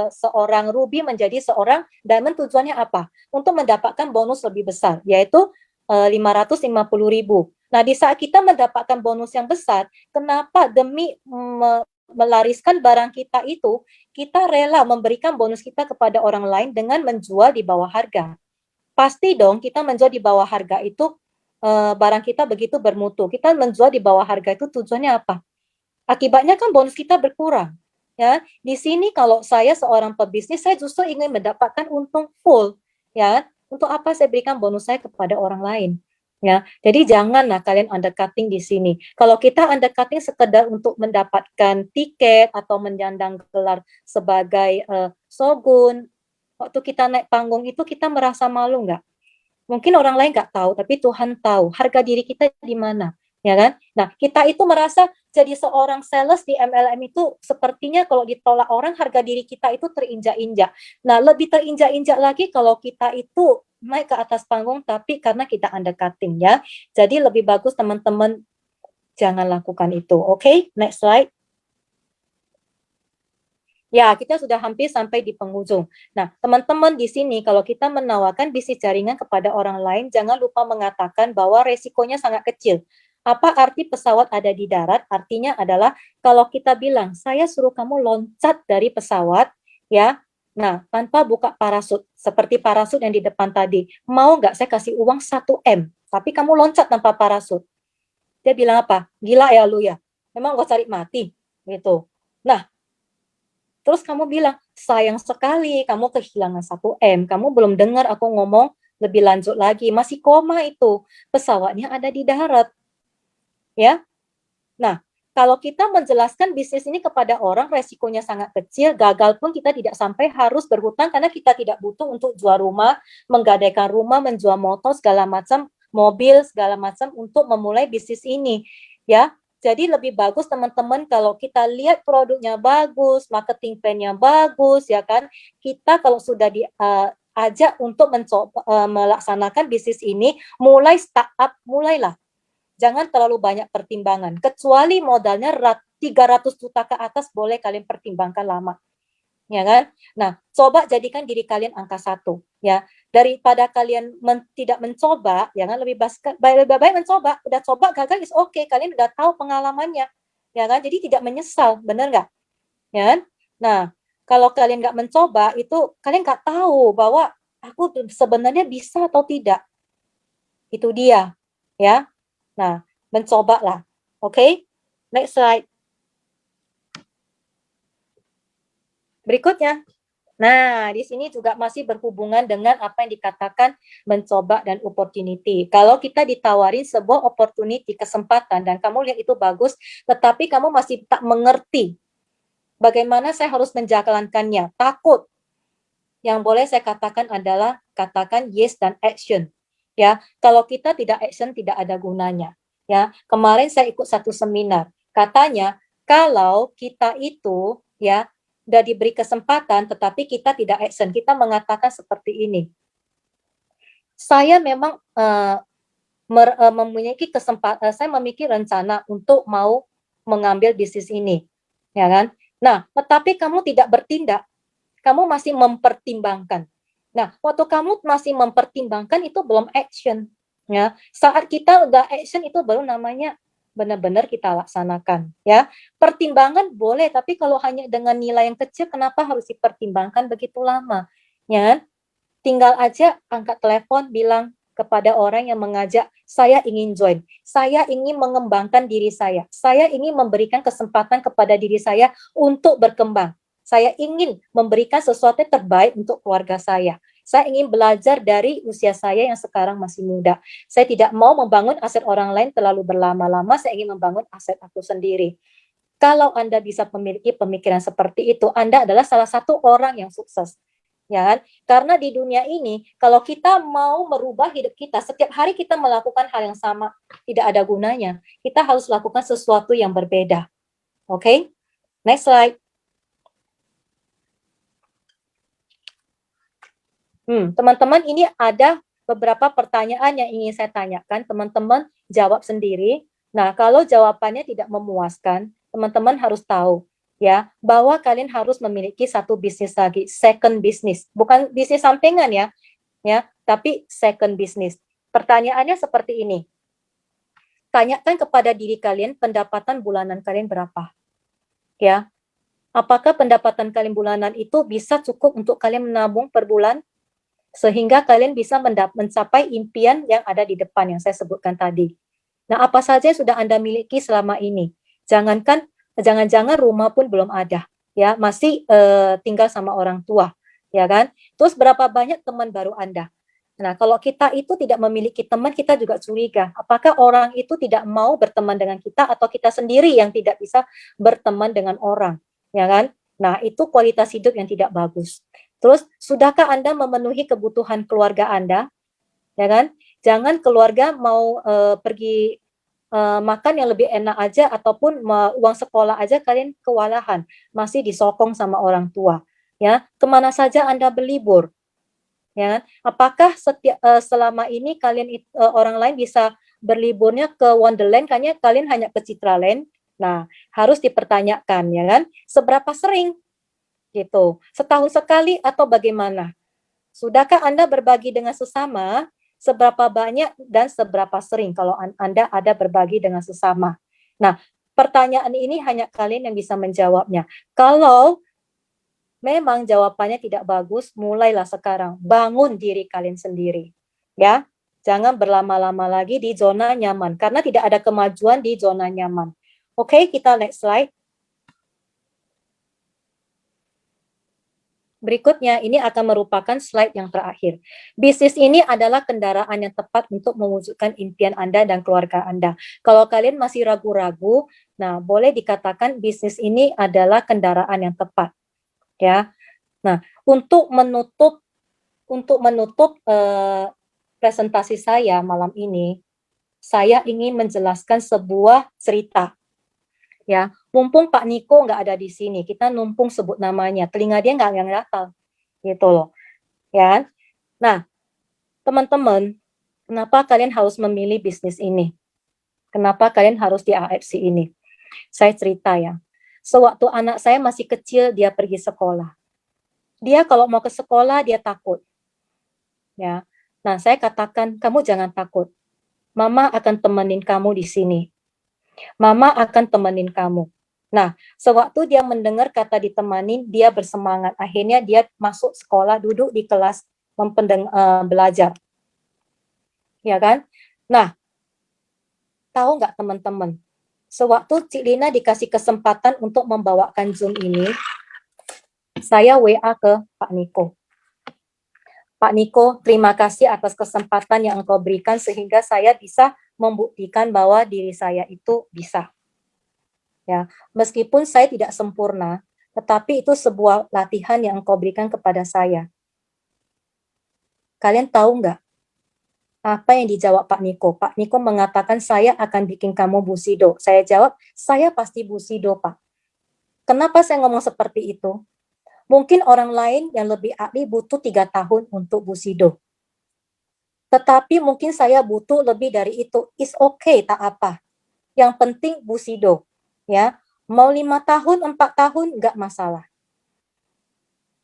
seorang Ruby menjadi seorang Diamond, tujuannya apa? Untuk mendapatkan bonus lebih besar, yaitu 550.000. Nah, di saat kita mendapatkan bonus yang besar, kenapa demi melariskan barang kita itu, kita rela memberikan bonus kita kepada orang lain dengan menjual di bawah harga? Pasti dong kita menjual di bawah harga itu, barang kita begitu bermutu. Kita menjual di bawah harga itu tujuannya apa? Akibatnya kan bonus kita berkurang. Ya, di sini kalau saya seorang pebisnis, saya justru ingin mendapatkan untung full. Ya, untuk apa saya berikan bonus saya kepada orang lain? Ya, jadi janganlah kalian undercutting di sini. Kalau kita undercutting sekedar untuk mendapatkan tiket atau menyandang gelar sebagai shogun, waktu kita naik panggung itu kita merasa malu nggak? Mungkin orang lain nggak tahu, tapi Tuhan tahu harga diri kita di mana, ya kan? Nah, kita itu merasa jadi seorang sales di MLM itu sepertinya kalau ditolak orang, harga diri kita itu terinjak-injak. Nah, lebih terinjak-injak lagi kalau kita itu naik ke atas panggung, tapi karena kita undercutting ya. Jadi lebih bagus teman-teman jangan lakukan itu. Oke, next slide. Ya, kita sudah hampir sampai di penghujung. Nah, teman-teman di sini kalau kita menawarkan bisnis jaringan kepada orang lain, jangan lupa mengatakan bahwa resikonya sangat kecil. Apa arti pesawat ada di darat? Artinya adalah kalau kita bilang, saya suruh kamu loncat dari pesawat, ya, nah, tanpa buka parasut, seperti parasut yang di depan tadi. Mau nggak saya kasih uang 1 M, tapi kamu loncat tanpa parasut? Dia bilang apa? Gila ya lu ya, memang gua cari mati, gitu. Nah, terus kamu bilang, sayang sekali kamu kehilangan 1 M. Kamu belum dengar aku ngomong lebih lanjut lagi, masih koma itu, pesawatnya ada di darat, ya. Nah, kalau kita menjelaskan bisnis ini kepada orang, resikonya sangat kecil, gagal pun kita tidak sampai harus berhutang karena kita tidak butuh untuk jual rumah, menggadaikan rumah, menjual motor, segala macam, mobil, segala macam untuk memulai bisnis ini. Ya, jadi lebih bagus teman-teman kalau kita lihat produknya bagus, marketing plan-nya bagus, ya kan? Kita kalau sudah diajak untuk mencoba melaksanakan bisnis ini, mulai startup, mulailah. Jangan terlalu banyak pertimbangan. Kecuali modalnya 300 juta ke atas boleh kalian pertimbangkan lama. Ya kan? Nah, coba jadikan diri kalian angka 1. Ya. Daripada kalian tidak mencoba, ya kan, lebih baik mencoba. Udah coba gagal is okay. Kalian udah tahu pengalamannya. Ya kan? Jadi tidak menyesal. Benar nggak? Ya kan? Nah, kalau kalian nggak mencoba, itu kalian nggak tahu bahwa aku sebenarnya bisa atau tidak. Itu dia. Ya. Nah, mencobalah. Oke? Next slide. Berikutnya. Nah, di sini juga masih berhubungan dengan apa yang dikatakan mencoba dan opportunity. Kalau kita ditawarin sebuah opportunity, kesempatan, dan kamu lihat itu bagus, tetapi kamu masih tak mengerti bagaimana saya harus menjalankannya, takut. Yang boleh saya katakan adalah katakan yes dan action. Ya, kalau kita tidak action tidak ada gunanya. Ya, kemarin saya ikut satu seminar. Katanya kalau kita itu ya udah diberi kesempatan tetapi kita tidak action, kita mengatakan seperti ini. Saya memang memiliki kesempatan, saya memiliki rencana untuk mau mengambil bisnis ini, ya kan? Nah, tetapi kamu tidak bertindak, kamu masih mempertimbangkan. Nah, waktu kamu masih mempertimbangkan itu belum action, ya. Saat kita udah action itu baru namanya benar-benar kita laksanakan, ya. Pertimbangan boleh, tapi kalau hanya dengan nilai yang kecil, kenapa harus dipertimbangkan begitu lama, ya? Tinggal aja angkat telepon, bilang kepada orang yang mengajak, saya ingin join, saya ingin mengembangkan diri saya ingin memberikan kesempatan kepada diri saya untuk berkembang. Saya ingin memberikan sesuatu yang terbaik untuk keluarga saya. Saya ingin belajar dari usia saya yang sekarang masih muda. Saya tidak mau membangun aset orang lain terlalu berlama-lama, saya ingin membangun aset aku sendiri. Kalau Anda bisa memiliki pemikiran seperti itu, Anda adalah salah satu orang yang sukses. Ya kan? Karena di dunia ini, kalau kita mau merubah hidup kita, setiap hari kita melakukan hal yang sama, tidak ada gunanya. Kita harus lakukan sesuatu yang berbeda. Oke? Next slide. Teman-teman, ini ada beberapa pertanyaan yang ingin saya tanyakan. Teman-teman jawab sendiri. Nah, kalau jawabannya tidak memuaskan, teman-teman harus tahu ya bahwa kalian harus memiliki satu bisnis lagi, second business, bukan bisnis sampingan ya, tapi second business. Pertanyaannya seperti ini. Tanyakan kepada diri kalian pendapatan bulanan kalian berapa? Ya. Apakah pendapatan kalian bulanan itu bisa cukup untuk kalian menabung per bulan? Sehingga kalian bisa mencapai impian yang ada di depan yang saya sebutkan tadi. Nah, apa saja yang sudah Anda miliki selama ini? Jangan-jangan rumah pun belum ada, ya, masih tinggal sama orang tua, ya kan? Terus berapa banyak teman baru Anda? Nah, kalau kita itu tidak memiliki teman, kita juga curiga. Apakah orang itu tidak mau berteman dengan kita atau kita sendiri yang tidak bisa berteman dengan orang, ya kan? Nah, itu kualitas hidup yang tidak bagus. Terus, sudahkah Anda memenuhi kebutuhan keluarga Anda? Ya kan? Jangan keluarga mau pergi makan yang lebih enak aja ataupun uang sekolah aja kalian kewalahan, masih disokong sama orang tua. Ya, kemana saja Anda berlibur? Ya, apakah selama ini kalian orang lain bisa berliburnya ke Wonderland, kalian hanya ke Citraland? Nah, harus dipertanyakan, ya kan? Seberapa sering? Gitu. Setahun sekali atau bagaimana? Sudahkah Anda berbagi dengan sesama? Seberapa banyak dan seberapa sering kalau Anda ada berbagi dengan sesama? Nah, pertanyaan ini hanya kalian yang bisa menjawabnya. Kalau memang jawabannya tidak bagus, mulailah sekarang. Bangun diri kalian sendiri. Ya, jangan berlama-lama lagi di zona nyaman. Karena tidak ada kemajuan di zona nyaman. Oke, kita next slide. Berikutnya, ini akan merupakan slide yang terakhir. Bisnis ini adalah kendaraan yang tepat untuk mewujudkan impian Anda dan keluarga Anda. Kalau kalian masih ragu-ragu, nah boleh dikatakan bisnis ini adalah kendaraan yang tepat, ya. Nah, untuk menutup presentasi saya malam ini, saya ingin menjelaskan sebuah cerita, ya. Mumpung Pak Niko nggak ada di sini, kita numpung sebut namanya, telinga dia nggak yang hafal, gitu loh, ya. Nah, teman-teman, kenapa kalian harus memilih bisnis ini? Kenapa kalian harus di AFC ini? Saya cerita ya. Sewaktu anak saya masih kecil, dia pergi sekolah. Dia kalau mau ke sekolah, dia takut. Ya. Nah, saya katakan, kamu jangan takut. Mama akan temenin kamu di sini. Mama akan temenin kamu. Nah, sewaktu dia mendengar kata ditemanin, dia bersemangat. Akhirnya dia masuk sekolah, duduk di kelas belajar. Ya kan? Nah, tahu nggak teman-teman? Sewaktu Cik Lina dikasih kesempatan untuk membawakan Zoom ini, saya WA ke Pak Niko. Pak Niko, terima kasih atas kesempatan yang engkau berikan sehingga saya bisa membuktikan bahwa diri saya itu bisa. Ya, meskipun saya tidak sempurna, tetapi itu sebuah latihan yang engkau berikan kepada saya. Kalian tahu nggak apa yang dijawab Pak Niko? Pak Niko mengatakan saya akan bikin kamu busido. Saya jawab, saya pasti busido, Pak. Kenapa saya ngomong seperti itu? Mungkin orang lain yang lebih ahli butuh 3 tahun untuk busido. Tetapi mungkin saya butuh lebih dari itu. It's okay, tak apa. Yang penting busido. Ya, mau 5 tahun, 4 tahun, nggak masalah.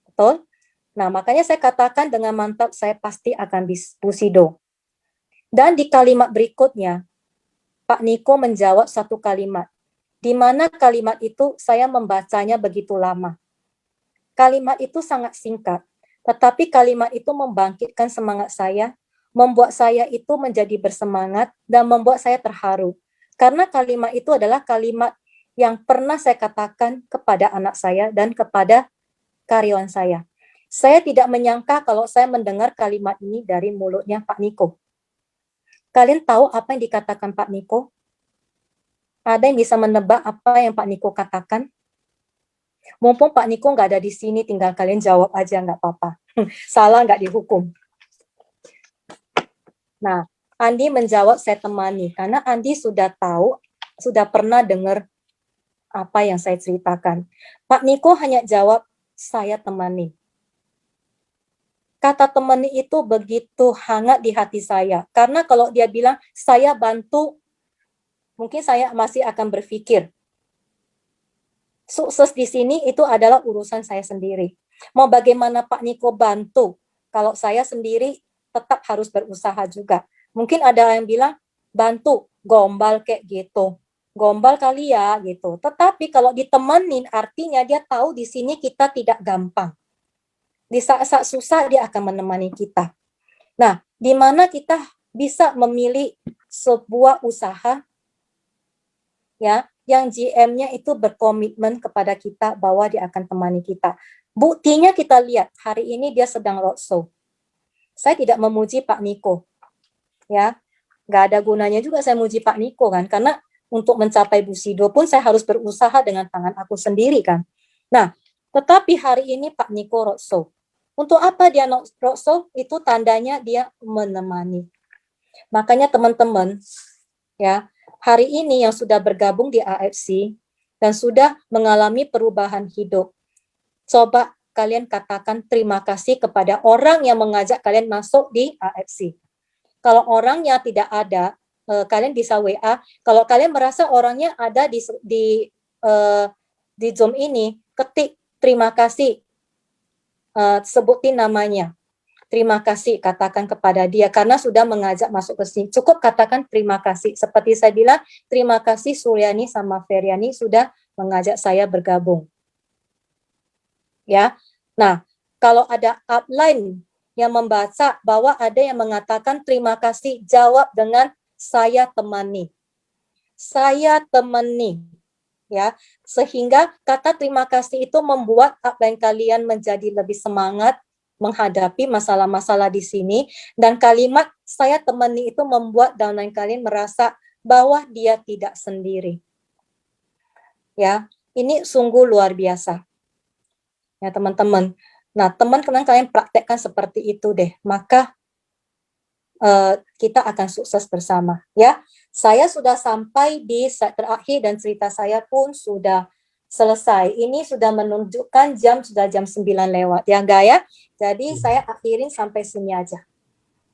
Betul? Nah, makanya saya katakan dengan mantap, saya pasti akan busido. Dan di kalimat berikutnya, Pak Niko menjawab satu kalimat. Di mana kalimat itu saya membacanya begitu lama. Kalimat itu sangat singkat, tetapi kalimat itu membangkitkan semangat saya, membuat saya itu menjadi bersemangat, dan membuat saya terharu. Karena kalimat itu adalah kalimat yang pernah saya katakan kepada anak saya dan kepada karyawan saya. Saya tidak menyangka kalau saya mendengar kalimat ini dari mulutnya Pak Niko. Kalian tahu apa yang dikatakan Pak Niko? Ada yang bisa menebak apa yang Pak Niko katakan? Mumpung Pak Niko nggak ada di sini, tinggal kalian jawab aja, nggak apa-apa. Salah nggak dihukum. Nah, Andi menjawab saya temani, karena Andi sudah tahu, sudah pernah dengar apa yang saya ceritakan. Pak Niko hanya jawab, saya temani. Kata temani itu begitu hangat di hati saya, karena kalau dia bilang, saya bantu, mungkin saya masih akan berpikir, sukses di sini itu adalah urusan saya sendiri. Mau bagaimana Pak Niko bantu, kalau saya sendiri tetap harus berusaha juga. Mungkin ada yang bilang, bantu, gombal kayak gitu. Gombal kali ya, gitu. Tetapi kalau ditemenin, artinya dia tahu di sini kita tidak gampang. Di saat-saat susah, dia akan menemani kita. Nah, di mana kita bisa memilih sebuah usaha, ya, yang GM-nya itu berkomitmen kepada kita bahwa dia akan temani kita. Buktinya kita lihat, hari ini dia sedang roadshow. Saya tidak memuji Pak Niko, ya, nggak ada gunanya juga saya muji Pak Niko kan, karena untuk mencapai busido pun saya harus berusaha dengan tangan aku sendiri kan. Nah, tetapi hari ini Pak Niko roadshow. Untuk apa dia roadshow? Itu tandanya dia menemani. Makanya teman-teman, ya, hari ini yang sudah bergabung di AFC dan sudah mengalami perubahan hidup, coba kalian katakan terima kasih kepada orang yang mengajak kalian masuk di AFC. Kalau orangnya tidak ada, kalian bisa WA. Kalau kalian merasa orangnya ada di Zoom ini, ketik terima kasih, sebutin namanya. Terima kasih, katakan kepada dia karena sudah mengajak masuk ke sini. Cukup katakan terima kasih. Seperti saya bilang, terima kasih Suryani sama Feryani sudah mengajak saya bergabung. Ya. Nah, kalau ada upline yang membaca bahwa ada yang mengatakan terima kasih, jawab dengan saya temani. Saya temani. ya, sehingga kata terima kasih itu membuat upline kalian menjadi lebih semangat menghadapi masalah-masalah di sini, dan kalimat saya temani itu membuat downline kalian merasa bahwa dia tidak sendiri. Ya, ini sungguh luar biasa. Ya, teman-teman. Nah, teman-teman kalian praktekkan seperti itu deh, maka kita akan sukses bersama, ya. Saya sudah sampai di slide terakhir dan cerita saya pun sudah selesai. Ini sudah menunjukkan sudah jam 9 lewat, ya enggak ya? Jadi saya akhirin sampai sini aja.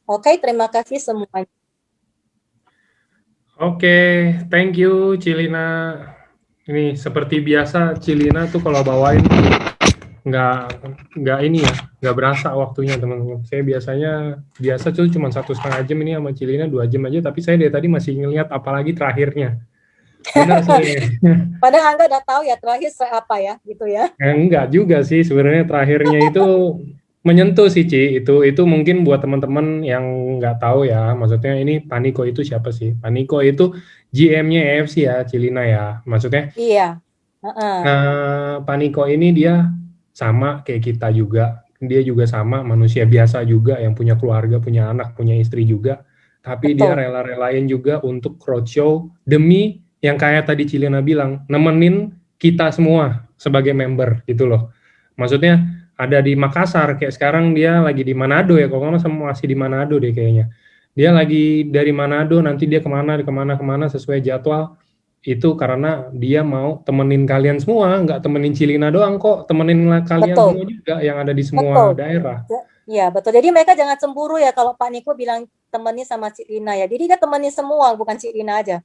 Oke, terima kasih semuanya. Oke, thank you Cilina. Ini seperti biasa Cilina tuh kalau bawain nggak ini ya, nggak berasa waktunya teman-teman. Saya biasa tuh cuma 1,5 jam, ini sama Cilina 2 jam aja, tapi saya dari tadi masih ngeliat apalagi terakhirnya. Benar sih. Padahal Angga udah tahu ya terakhir saya apa ya, gitu ya. Enggak juga sih sebenarnya, terakhirnya itu menyentuh sih Ci. Itu mungkin buat teman-teman yang nggak tahu ya, maksudnya ini Paniko itu siapa sih? Paniko itu GM-nya EFC ya, Cilina ya. Maksudnya Iya. Paniko ini dia sama kayak kita juga. Dia juga sama manusia biasa juga yang punya keluarga, punya anak, punya istri juga. Tapi dia Betul. rela-relain juga untuk roadshow demi yang kayak tadi Cilina bilang, nemenin kita semua sebagai member gitu loh. Maksudnya ada di Makassar, kayak sekarang dia lagi di Manado ya, kalau nggak salah masih di Manado deh kayaknya. Dia lagi dari Manado, nanti dia kemana sesuai jadwal. Itu karena dia mau temenin kalian semua, nggak temenin Cilina doang kok, temenin kalian Betul. semua juga yang ada di semua Betul. daerah. Ya, betul. Jadi mereka jangan cemburu ya kalau Pak Niko bilang temenin sama Cik Lina ya. Jadi dia temenin semua, bukan Cik Lina aja.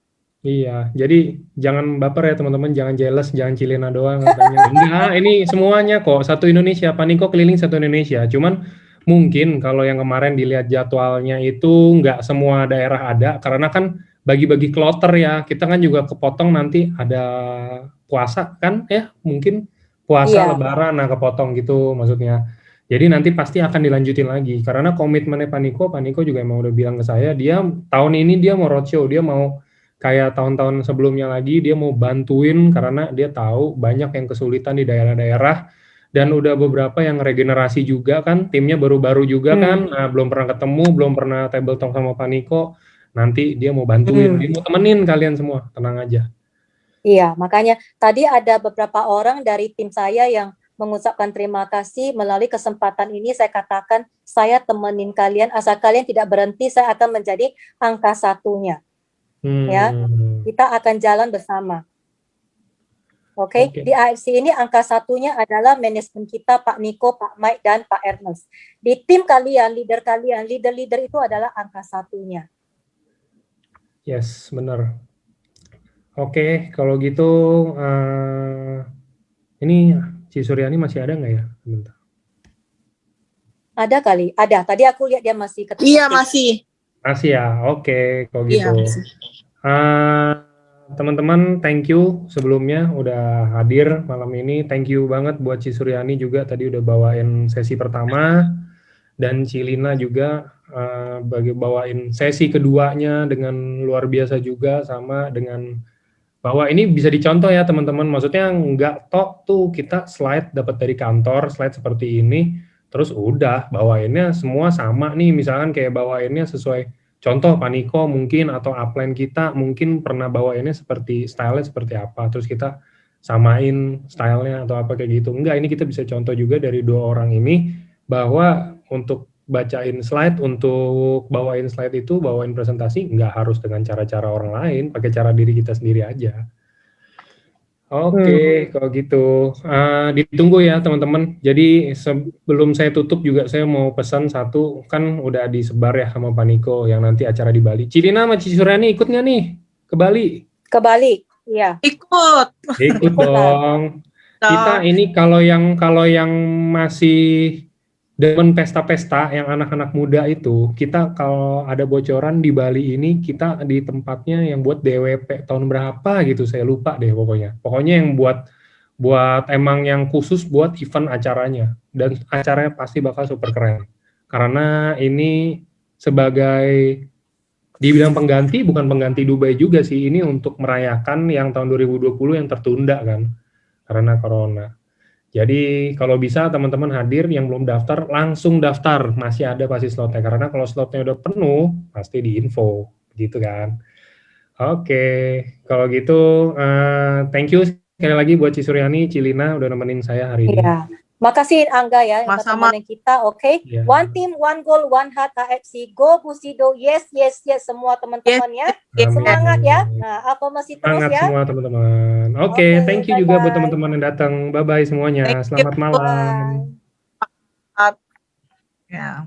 Iya, jadi jangan baper ya teman-teman, jangan jealous, jangan Cilina doang katanya. Enggak, ini semuanya kok, satu Indonesia, Pak Niko keliling satu Indonesia. Cuman mungkin kalau yang kemarin dilihat jadwalnya itu nggak semua daerah ada, karena kan bagi-bagi kloter ya, kita kan juga kepotong nanti ada puasa kan ya, mungkin puasa Iya. Lebaran, nah kepotong gitu maksudnya. Jadi nanti pasti akan dilanjutin lagi, karena komitmennya Pak Niko juga emang udah bilang ke saya, dia tahun ini dia mau roadshow, dia mau kayak tahun-tahun sebelumnya lagi, dia mau bantuin karena dia tahu banyak yang kesulitan di daerah-daerah, dan udah beberapa yang regenerasi juga kan, timnya baru-baru juga kan, nah, belum pernah ketemu, belum pernah table talk sama Pak Niko, nanti dia mau bantuin, dia mau temenin kalian semua, tenang aja. Iya, makanya tadi ada beberapa orang dari tim saya yang mengucapkan terima kasih. Melalui kesempatan ini saya katakan, saya temenin kalian, asal kalian tidak berhenti, saya akan menjadi angka satunya. Ya, kita akan jalan bersama. Oke. Di AFC ini angka satunya adalah manajemen kita, Pak Niko, Pak Mike, dan Pak Ernest. Di tim kalian, leader-leader itu adalah angka satunya. Yes, benar. Oke, kalau gitu ini si Suryani masih ada nggak ya? Bentar. Ada kali, ada. Tadi aku lihat dia masih ketik. Iya, masih. Masih ya, oke, kalau gitu. Iya, teman-teman, thank you sebelumnya udah hadir malam ini. Thank you banget buat Ci Suryani juga tadi udah bawain sesi pertama, dan Cilina juga bawain sesi keduanya dengan luar biasa juga, sama dengan bahwa ini bisa dicontoh ya teman-teman. Maksudnya nggak tok tuh kita slide dapat dari kantor, slide seperti ini, terus udah bawainnya semua sama nih, misalkan kayak bawainnya sesuai contoh Pak Niko mungkin, atau upline kita mungkin pernah bawainnya seperti stylenya seperti apa, terus kita samain stylenya atau apa kayak gitu. Enggak, ini kita bisa contoh juga dari dua orang ini, bahwa untuk bacain slide, untuk bawain slide itu, bawain presentasi, nggak harus dengan cara-cara orang lain, pakai cara diri kita sendiri aja. Oke, kalau gitu ditunggu ya teman-teman. Jadi sebelum saya tutup juga saya mau pesan satu, kan udah disebar ya sama Pak Niko yang nanti acara di Bali. Cilina sama Ci Suryani ikut nggak nih ke Bali? Ke Bali, iya. Ikut dong. Kita ini kalau yang masih demen pesta-pesta, yang anak-anak muda itu, kita kalau ada bocoran di Bali ini, kita di tempatnya yang buat DWP tahun berapa gitu, saya lupa deh pokoknya. Pokoknya yang buat emang yang khusus buat event acaranya, dan acaranya pasti bakal super keren. Karena ini sebagai dibilang pengganti, bukan pengganti Dubai juga sih, ini untuk merayakan yang tahun 2020 yang tertunda kan, karena corona. Jadi kalau bisa teman-teman hadir yang belum daftar, langsung daftar, masih ada pasti slotnya, karena kalau slotnya udah penuh, pasti diinfo, gitu kan. Oke, kalau gitu, thank you sekali lagi buat Cisuryani, Cilina, udah nemenin saya hari ini. Iya. Makasih Angga ya, Sama-sama. teman kita. Oke. Ya. One team, one goal, one heart AFC. Go Busido. Yes, yes, yes semua teman-teman ya. Amin. Semangat ya. Nah, apa masih terus Semangat ya. semua teman-teman. Oke, Oke, thank you juga buat bye-bye. teman-teman yang datang. Bye-bye semuanya. Thank you. Selamat malam. Bye. Ya.